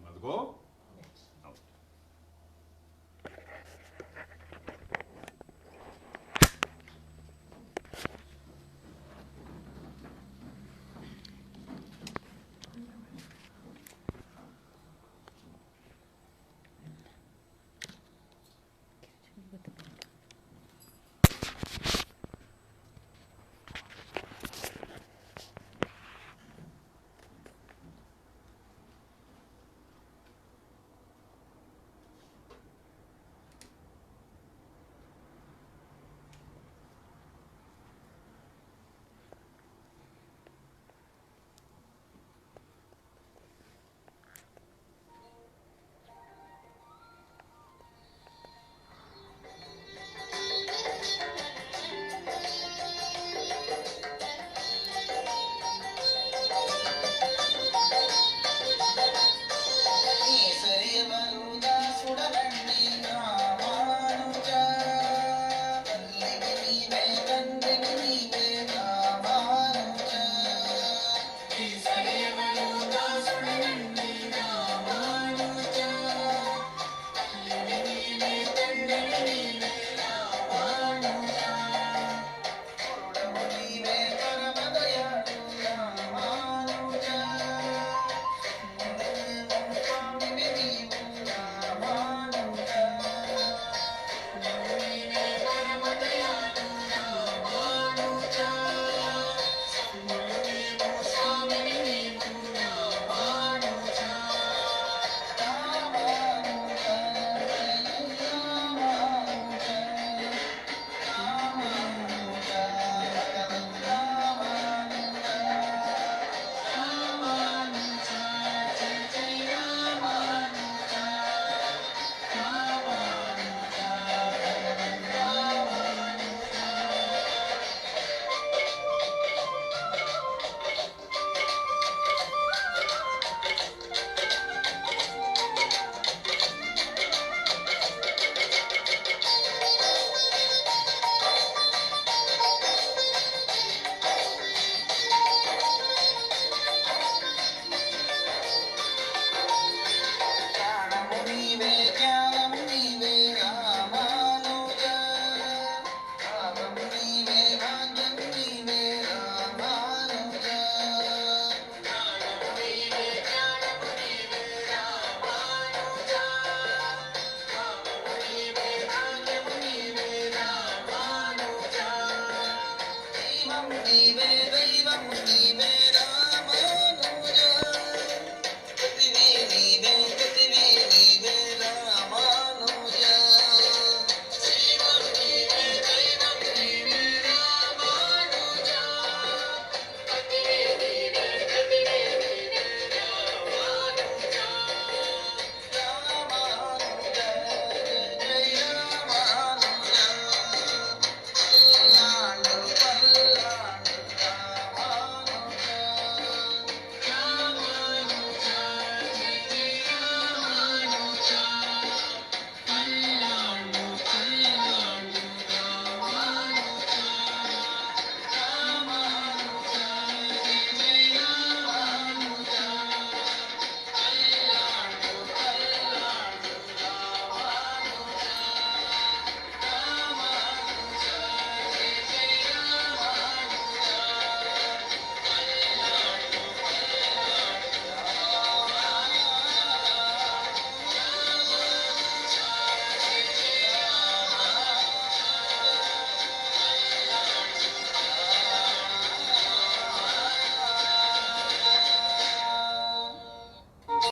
must go